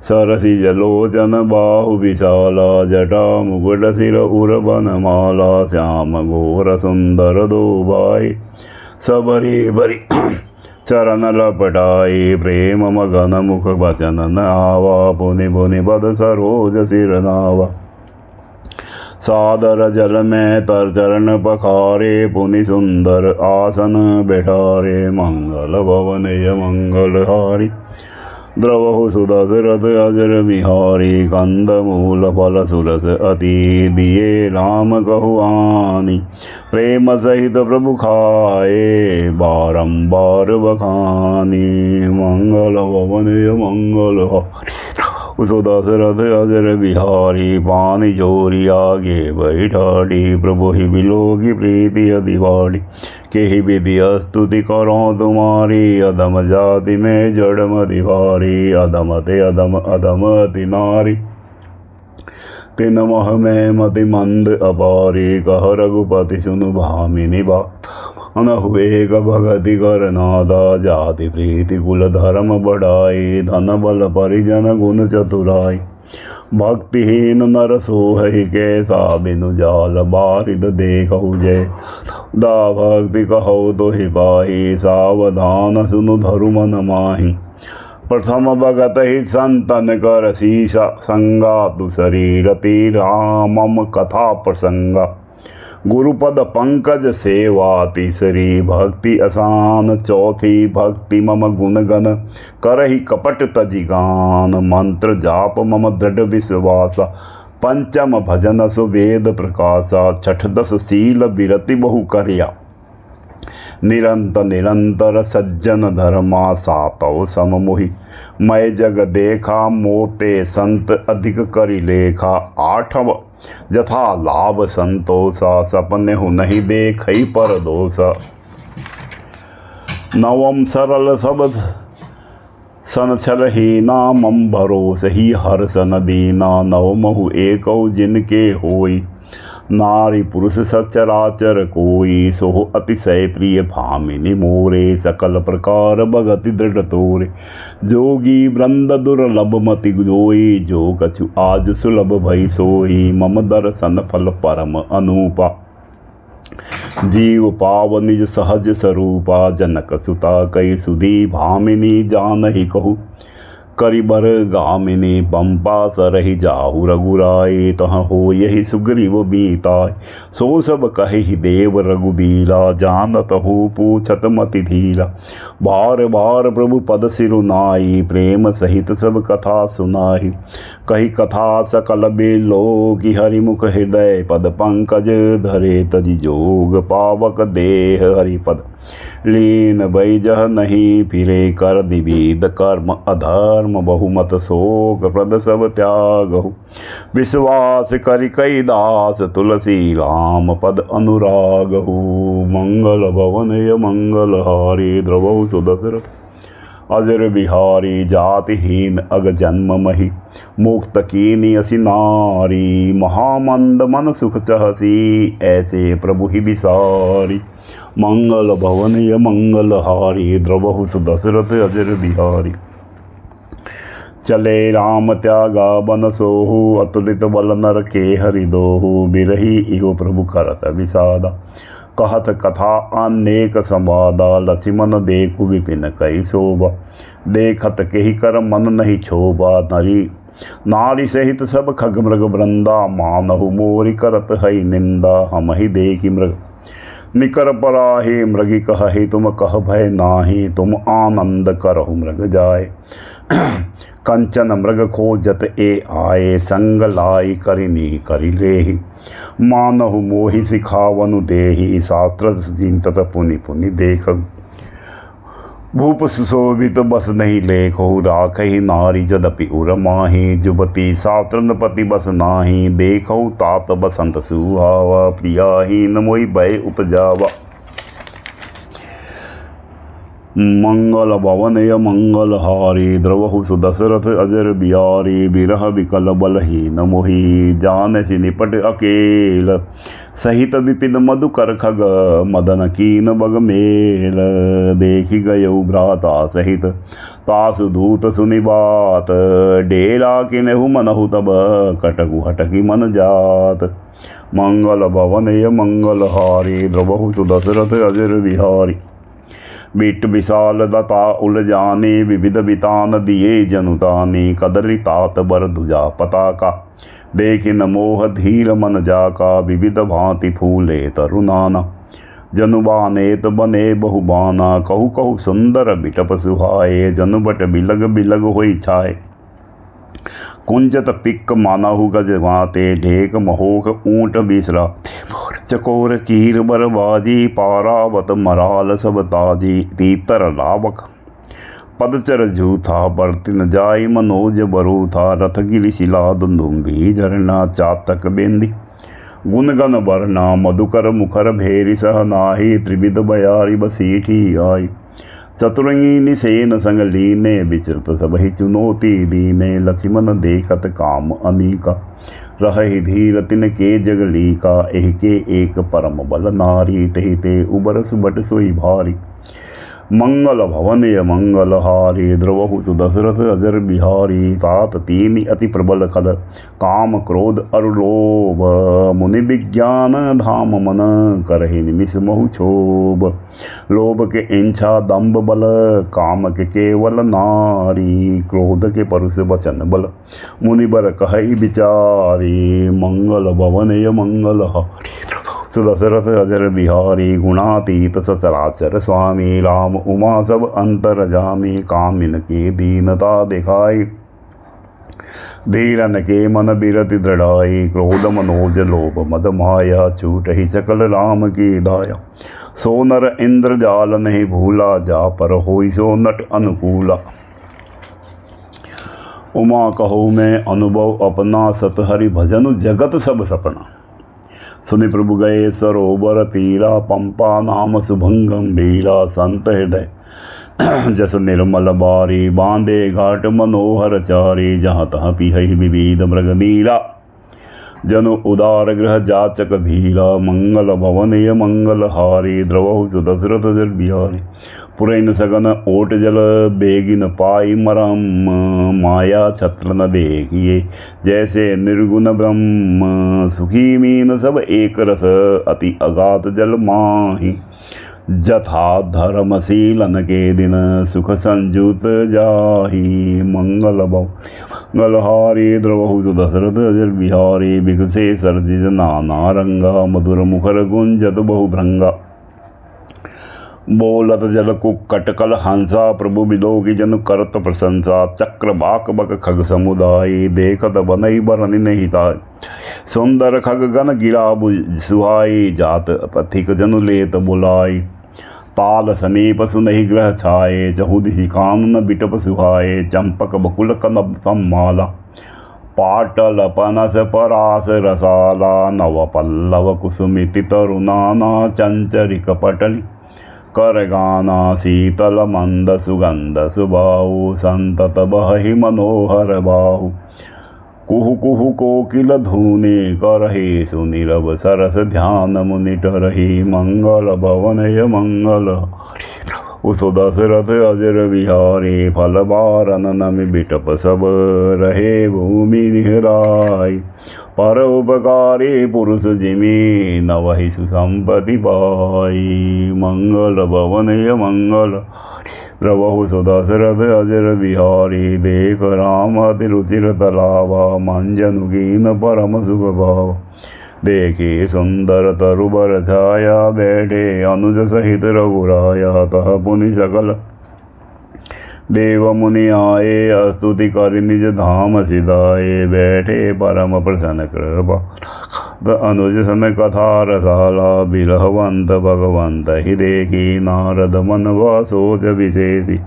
सरसी जलोचन बाहु विशाला जटा मुकुट सिर उर्वन माला श्याम घोर सुंदर दो भाई सबरी बरी चरण लपटाई प्रेम मगन मुख वचन न आवा पुनि पुनि पद सरोज सिर नावा सादर जल में तर चरण पखारे पुनि सुंदर आसन बैठारे मंगल भवनय मंगल हारी द्रवहु सुदशरथ अजर विहारी कंद मूल फल सुरस अति दिए राम कहु आनी प्रेम सहित प्रभु खाए बारंबार बखानी मंगल भवनय मंगल हारी सुदशरथ अजर बिहारी पानी जोरी आगे बैठाड़ी प्रभु ही बिलोगी प्रीति अधिवाड़ी के ही विधि स्तुति करो तुम्हारी अधम जाति में जड़म दिवारी अधम ते अधम अधम अति नारी तिन मह में मति मंद अपारी कह रघुपति सुनु भामिनी बात अन हुए भगति कर नादा जाति प्रीति कुल धर्म बढ़ाई धन बल परिजन गुण चतुराई भक्तिहीन नर सोहि कैसा बिनु जाल बारिद देखहु जय दा भक्ति कहु तो ही पाही सावधान सुनु धरु मन माही प्रथम भगत ही संतन कर शीशा संगा तु शरीरति रामम कथा प्रसंगा गुरुपद पंकज सेवा तीसरी भक्ति आसान चौथी भक्ति मम गुण गण करहि कपट तजिगान मंत्र जाप मम दृढ़ विश्वासा पंचम भजन सुवेद प्रकाशा छठ दस शील बिरति बहु करया निरंतर निरंतर सज्जन धर्मा सातव सममोहि। मैं जग देखा मोते संत अधिक करि लेखा। आठव जथा लाभ संतोषा सपने हु नहीं देखई पर दोषा। नवम सरल शब्द सन छल ही नामम भरोस ही हर सन दीना। नवमहु एकौ जिनके होई नारी पुरुष सचराचर कोई। सोह अतिशय प्रिय भामिनी मोरे सकल प्रकार भगति दृढ़ तोरे। जोगी वृंद दुर्लभ मति जोई जो कछु आज सुलभ भई सोई। मम दर्शन फल परम अनूपा जीव पाव निज सहज स्वरूपा। जनक सुता कई सुधी भामिनी जानहि कहू। करि बर गामिनी पंपा सरहि जाहु रघुराई। तह हो यही सुग्रीव बीताय सो सब कहि देव रघुबीरा। जानत हो पूछत मति धीरा बार बार प्रभु पद सिरुनाई। प्रेम सहित सब कथा सुनाई कही कथा सकल बेलो की। हरिमुख हृदय पद पंकज धरे तजि जोग पावक देह हरिपद। लीन बैजह नहीं फिरे कर विविध कर्म अधर्म। बहुमत शोक प्रद सब त्यागहु। विश्वास करि कई दास तुलसी राम पद अनुरागहु। मंगल भवन मंगल हारी द्रवहु सुदशरथ अजर बिहारी। जातिहीन अग जन्म मही मुक्त कीनी असि नारी। महामंद मन सुख चहसी ऐसे प्रभु ही बिसारी। मंगल भवन मंगल हारी द्रवहु सुदशरथ अजर बिहारी। चले राम त्यागा बन सोहु अतुलित बल नर के हरि दोहु। बिरही इहो प्रभु करत विषादा कहत कथा अनेक संवादा। लक्ष्मण देखु विपिन कई शोभा देखत केहि कर मन नहीं क्षोभा। नारी सहित सब खग मृग वृंदा। मानहु मोरि करत हई निंदा। हम ही देखी मृग निकर पराहि मृगी कहि तुम कह भय नाही। तुम आनंद करहु मृग जाय कंचन मृग खोजत ए आए। संग लाई करिनी करि लेहि मानहु मोहि सिखावनु देहि। शास्त्र चिंतत पुनि पुनि देख भूप सुशोभित बस नहीं लेखहु। राखहि नारी जदपि उर माहि। जुबती शास्त्र पति बस नाही। देखहु तात बसंत सुहावा। प्रियाहीन मोहि भय उपजावा। मंगल भवन मंगल हारी द्रवहु सुदशरथ अजर बिहारी। बिरह विकल बलहीन मोहि जानहि निपट अकेल। सहित विपिन मधुकर खग मदन कीन बग मेल। देखि गयौ भ्राता सहित तासु दूत सुनि बात। डेरा किनहु मनहु तब कटकु हटकी मन जात। मंगल भवन मंगल हारी द्रवहु सुदशरथ अजर बिहारी। बिट विशाल दता उलझानी विविध बितान दिए जनुतानी। कदली तात बर ध्वजा पताका देखि न मोह धीर मन जाका। विविध भांति फूले तरुनाना जनुबानेत बने बहुबाना। कहु कहु सुंदर बिटप सुहाए। जनुबट बिलग बिलग होई छाए। कुंजत पिक मानहु गज भाते। ढेक महोक ऊंट बिसरा चकोर कीर बरबाजी। पारावत मराल सब ताजी। तीतर लावक पदचर झूठा बरतिन जाय। मनोज बरू था रथ गिरि शिला दुंदुम्बी झरना। चातक बेंदी गुणगन बरना मधुकर मुखर भेरि सह नाही। त्रिविध बयारी बसीठी आई। चतुरंगी निसेन संग लीने विचरत सबहि चुनौती दीने। लक्ष्मण देखत काम अनीका रहहि धीर तिन के जगली का। एहि के एक परम बल नारी। तेहि ते उबर सुबट सोई भारी। मंगल भवन मंगल हारी द्रवहु सुदशरथ अजर बिहारी। तात तीन अति प्रबल खल काम क्रोध अरुलोभ। मुनि विज्ञान धाम मन करहि निमिष महु क्षोभ। लोभ के इंछा दम्भ बल काम के केवल नारी। क्रोध के परुष वचन बल मुनि बर कहहि विचारी। मंगल भवन मंगल हारी सुदशरथ अजर बिहारी। गुणातीत सचराचर स्वामी। राम उमा सब अंतर जामी। कामिन की दीनता दिखाई धीरन के मन बिरति दृढ़ाई, क्रोध मनोज लोभ मद माया, छूट ही सकल राम की दाया। सो नर इंद्र जाल नहीं भूला, जा पर होई सो नट अनुकूला। उमा कहो मैं अनुभव अपना, सत हरि भजन जगत सब सपना। सुनि प्रभु गए सरोवर तीरा, पंपा नाम शुभंगम बीरा। संत हृदय जस निर्मल बारी, बांधे घाट मनोहर चारी। जहाँ तहाँ पिहै विविध मृग नीला, जनु उदार गृह जाचक भीला। मंगल भवन य मंगल हारी, द्रवहु सुदशरथ जल बिहारी। पुरैन सगन ओट जल बेगिन पाई, मरम माया छत्र न देखिए। जैसे निर्गुण ब्रह्म सुखी मीन, सब एक रस अति अगाध जल माही। जथा धर्मशीलन के दिन, सुख संयुत जाही। मंगल मंगलहारी, द्रवहु दशरथ जल बिहारी। बिगसे सर्जिज नाना रंगा, मधुर मुखर गुंजत बहु भृंगा। बोलत जल कुक्कट कल हंसा, प्रभु बिलोकी जन करत प्रशंसा। चक्र बाक बक खग समुदाय, देखत बनई बरनि नहीं ताय। सुंदर खग गण गिरा सुहाई, जात पथिक जनु लेत बुलाई। ताल समीप सुनहि ग्रह छाए, चहु दिशि कानन बिटप सुहाए। चंपक बकुल कनब सम्माला, पाटल पनस परास रसाला। नव पल्लव कुसुमिति तरुनाना, चंचरिक पटली कर गाना। शीतल मंद सुगंध सुबाहु, संतत बहि मनोहर बाहु। कुहु कुहु कोकिल धूनि, करहि सुनिरव सरस ध्यान मुनि टरहि। मंगल भवन य मंगल उसो दशरथ अजर विहारी। फल बारन नमि बिटप सब, रहे भूमि निहराई। पर उपकारी पुरुष जिमि, नवहि सुसंपत्ति पाई। मंगल भवन य मंगल द्रवहु सुदशरथ अजर बिहारी। देख राम अति रुचिर तलावा, मंजनु कीन परम सुख भाव। देखे सुंदर तरुबर छाया, बैठे अनुज सहित रघुराया। तह पुनि सकल देव मुनि आए, स्तुति कर निज धाम सिधाए। बैठे परम प्रसन्न कृपा, अनुज सन कथा रसाला। बिरहवंत भगवंत ही देखी, नारद मन वा सोच विशेषी।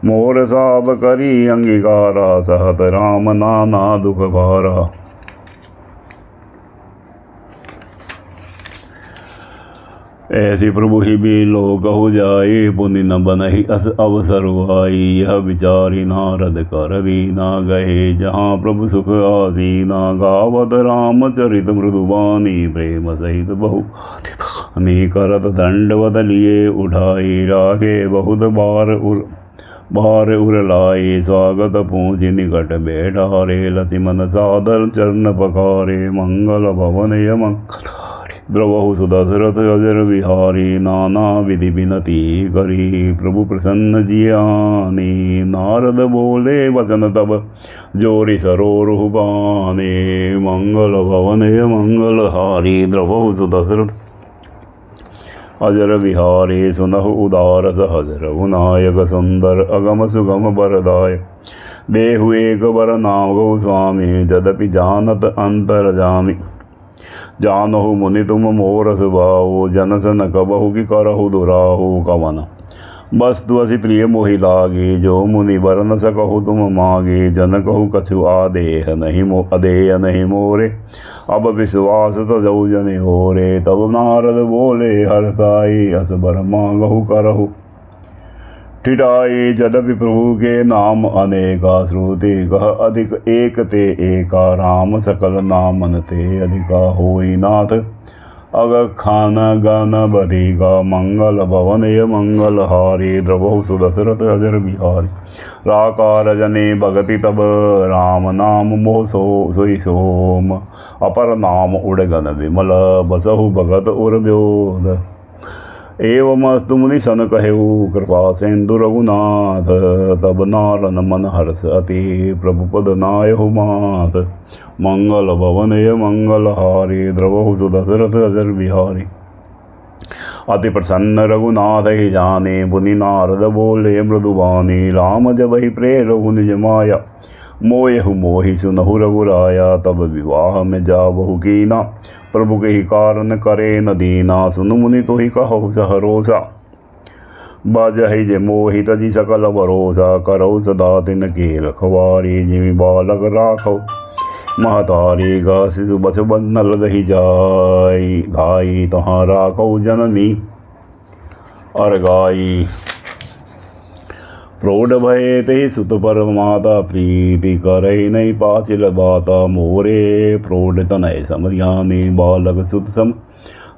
मोर साब करी अंगीकारा, सहत राम नाना दुख भारा। ऐसी प्रभु ही भी लोकहु जाई, पुनि न बनहि अस अवसर आई। यह विचारी नारद कर बीना, गए जहाँ प्रभु सुख आसीना। गावत रामचरित मृदुबानी, प्रेम सहित बहु हमी करत दंडवत लिए उठाई। राखे बहुत बार उरलाई, स्वागत पहुँचि निकट बैठारे। लतिमन सादर चरण पखारे, मंगल भवन य मंगल द्रवहु सुदशरथ अजर विहारी। नाना विधि विनती करी, प्रभु प्रसन्न जियानी। नारद बोले वचन तब, जोरि सरोरुह बाने। मंगल भवन य मंगल हारी, द्रवहु सुदशरथ अजर विहारी। सुनहु उदार सहज रघुनायक, सुंदर अगम सुगम बरदायक। देहु एक बर नाम गौ स्वामी, जदपि जानत अंतर जामी। जानहु मुनि तुम मोर सुभाऊ, जन सन कबहु की करहु दुराहु। कवन वस्तु असी प्रिय मोहि लागी, जो मुनि बर न सकहु तुम मागे। जन कहु कछु आदेह नहीं मोरे, अब विश्वास तो जऊ जने होरे। तब नारद बोले हरसाई, अस बर मांगहु करहु ठिठाई। जदपि प्रभु के नाम अनेका, श्रुति कह अधिक एक ते एका। राम सकल नामन ते अधिका, होई नाथ अग खान गन बधिका। मंगल भवन य मंगल हारी, द्रवहु सुदशरथ अजर बिहारी। राकार जने भगति तब, राम नाम मोह सोई सोम। अपर नाम उड़गन विमल, बसहु भगत उर व्योध। एवमस्तु मुनि सन कहेऊ, कृपा सिंधु रघुनाथ। तब नारन मन हर्ष अति, प्रभु पद नायहु मात। मंगल भवन य मंगल हारी, द्रवहु सुदशरथ अजर बिहारी। अति प्रसन्न रघुनाथ ही जाने, मुनि नारद बोले मृदुबानी। राम जब ही प्रेरहु निज माया, मोयहु मोहि सुनहु रघुराया, तब विवाह में जावहु कीना। प्रभु के ही कारण करे न दीना, सुन मुनि तो ही कहु सहरोसा। बाजहि जे मोहि तजी सकल भरोसा, करौ सदा तिन के रखवारी। जिमि बालक राखौ महतारी, गा शिशु बस बंधल रही जाई। धाई तहाँ राखौ जननी अरगाई। प्रौढ़ भये ते सुत पर माता, प्रीति करई नहीं पाचिल बाता। मोरे प्रौढ़ तनय समध्यानी, बालक सुत सम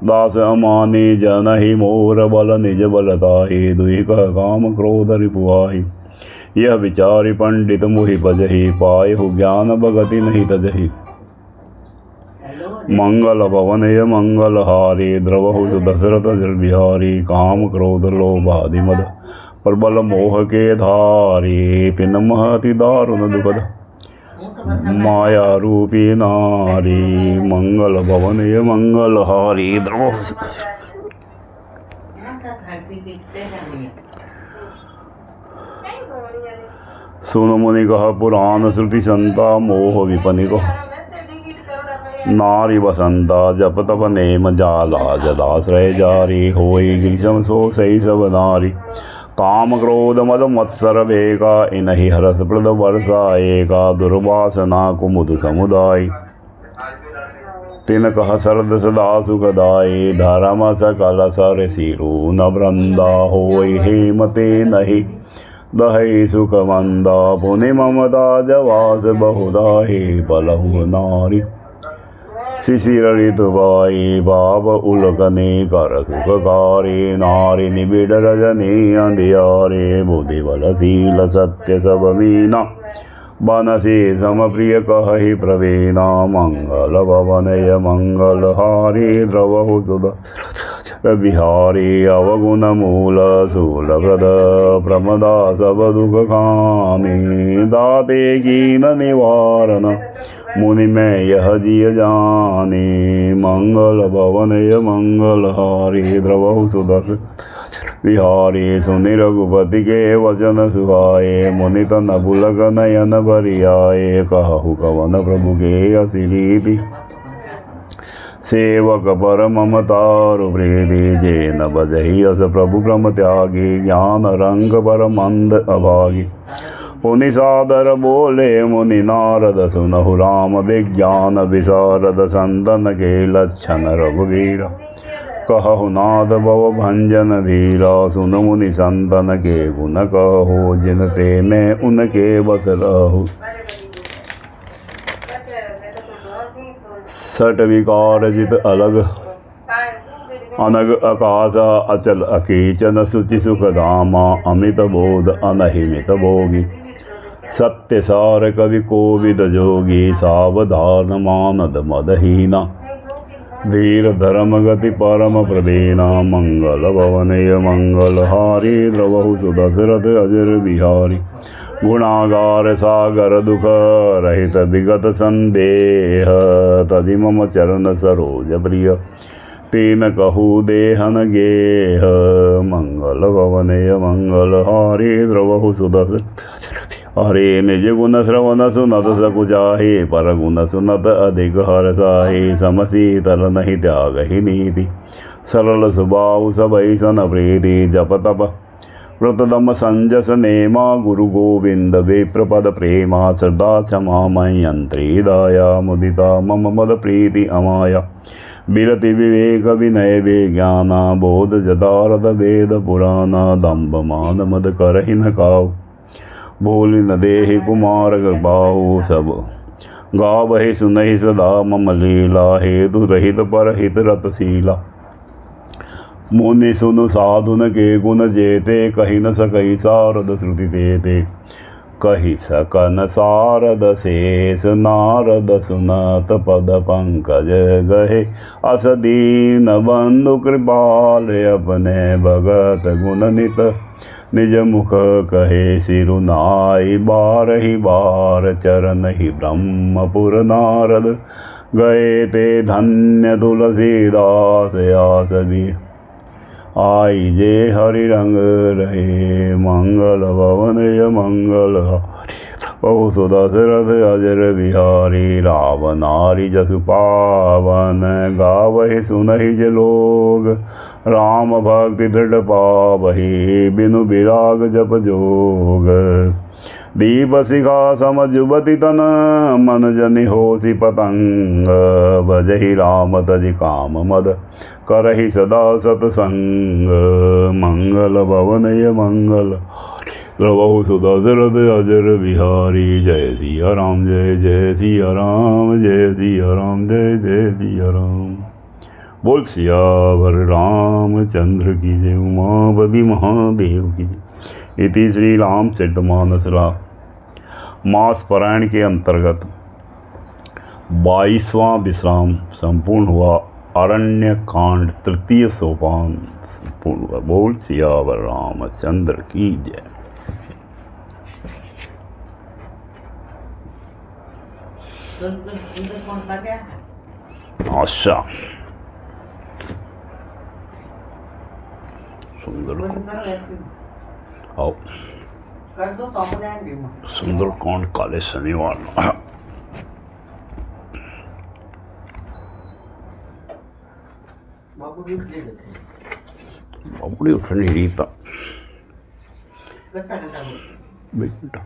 दास अमानी। जनहि मोर बल निज बलताहि, दुहि कह काम क्रोध रिपुआहि। यह विचारि पंडित मुहि बजहि, पायहु ज्ञान भगति नहीं तजहि। मंगल भवन य मंगल हारी, द्रवहु दशरथ जल बिहारी। काम क्रोध लोभ आदि मद, प्रबल मोह के धारी। तिन महति दारुण दुखद, माया रूपी नारी। मंगल भवन य मंगल हारी, द्रवहु सुन मुनि कह पुराण श्रुति संता। मोह विपनि को नारी बसंता, जप तप नेम जाला। जलाश्रय जारी, होई ग्रीष्म सो सही सब नारी। काम क्रोध मद मत्सर बेगा, इनहि हरस प्रद वर्षा एका। दुर्वासना कुमुद समुदाय, तिन कह शरद सदा सुखदाई। धर्म सकल सर सिरु न वृंदा, होई हेमते नहीं दहै सुख मंदा। पुनि ममता जवास बहुदाही, पलहु नारी शिशिर ऋतुवाई। बाब उलकने कर सुखकारी, नारी निबिड़ रजनी अंधियारे। बुद्धि बल शील सत्य सब मीना, बनसी सम प्रिय कहि प्रवीणा। मंगल भवन य मंगल हारी, द्रवहु सुध बिहारी। अवगुण मूल शूलप्रद, प्रमदा सब दुख खानी। दाते कीन निवारण, मुनि में यह जिय जानी। मंगल भवन य मंगल हारी, द्रवहु सुदस बिहारी। सुनि रघुपति के वचन सुहाए, मुनि तन पुलक नयन भरियाए। कहु कवन प्रभु के असी रीति, सेवक पर ममतारु प्रीति। जे न बजहि अस प्रभु ब्रह्म त्यागी, ज्ञान रंग पर मंद अभागी। पुनि सादर बोले मुनि नारद, सुनहु राम विज्ञान विशारद। संतन के लक्षण रघुवीर, कहु नाद भव भंजन धीरा। सुन मुनि संतन के गुण कहो, जिन ते मैं उनके बस रहु। सट विकार जित अलग, अनग आकाश अचल अकीचन। सुचि सुख धामा, अमित बोध अनहिमित भोगी। सत्य सार कवि कोविद जोगी, सावधान मानद मदहीना। धीर धर्म गति परम प्रवीणा। मंगल भवन य मंगल हारी, द्रवहु सुदशरथ अजर बिहारी। गुणागार सागर दुख रहित विगत संदेह, तदि मम चरण सरोज प्रिय। तीन कहु देहन गेह, मंगल भवन य मंगल हारी, द्रवहु सुदशरथ। हरे निज गुण श्रवण सुनत सकुचाहि, पर गुण सुनत अधिक हर्षाहि। समशीतल नहीं त्याग ही नीति, सरल स्वभाव सबई सन प्रीति। जप तप व्रतदम संजस नेमा, गुरु गोविंद विप्रपद प्रेमा। श्रद्धा क्षमा मयंत्री दया, मुदिता मम मद प्रीति अमाया। विरति विवेक विनय विज्ञाना, बोध जदारद वेद पुराना। दम्भ मान मद करहि न काऊ, भूलि न देहि कुमार बाहु। सब गावहि सुनहि सदा मम लीला, हेतु रहित परहित रतशीला। मुनि सुनु साधुन के गुण जेते, कहि न सकहि सारद श्रुति देते। कहि सकन सारद शेष, नारद सुनत पद पंकज गहे। अस दीन बंधु कृपाल, अपने भगत गुण नित। निज मुख कहे सिरुनाई, बारहि बार चरण ही ब्रह्मपुर नारद। गए ते धन्य तुलसीदास, आस भी आई जे हरि रंग रहे। मंगल भवन य मंगल हारी। बहु सुदशरथ अजर बिहारी राव नारी जसु पावन गावहि सुनहि जे लोग राम भक्ति दृढ़ पावहि बिनु विराग जप जोग दीप शिखा सम जुबति तन मन जनि होसी पतंग भजहि राम तजि काम मद करहि सदा सतसंग मंगल भवनय मंगल प्रभु सुदशरथ अजर बिहारी जय सिया राम जय जय सिया राम जय सिया राम जय जय सिया राम। बोल सियावर रामचंद्र की जय उमापति महादेव की। इति श्री रामचरितमानस मास पारायण के अंतर्गत 22वां विश्राम संपूर्ण हुआ। अरण्य कांड तृतीय सोपान संपूर्ण हुआ। बोल सियावर रामचंद्र की जय। अच्छा सुंदर आओ सुंदरकांड काले शनिवार बाबुड़ी उठने ही था बेटा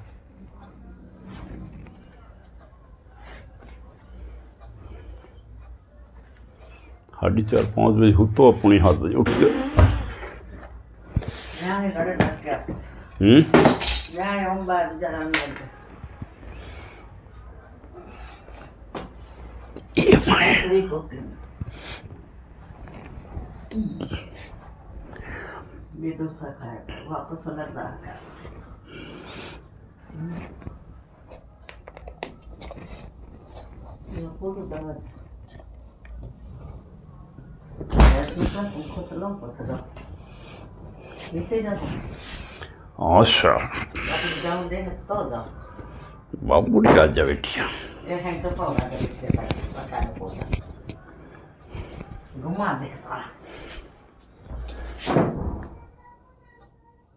4:30-5 बजे हुतो अपनी हाथ बजे उठ गया। वापस अच्छा बाबुड़ी का जा बेटिया घुमा दे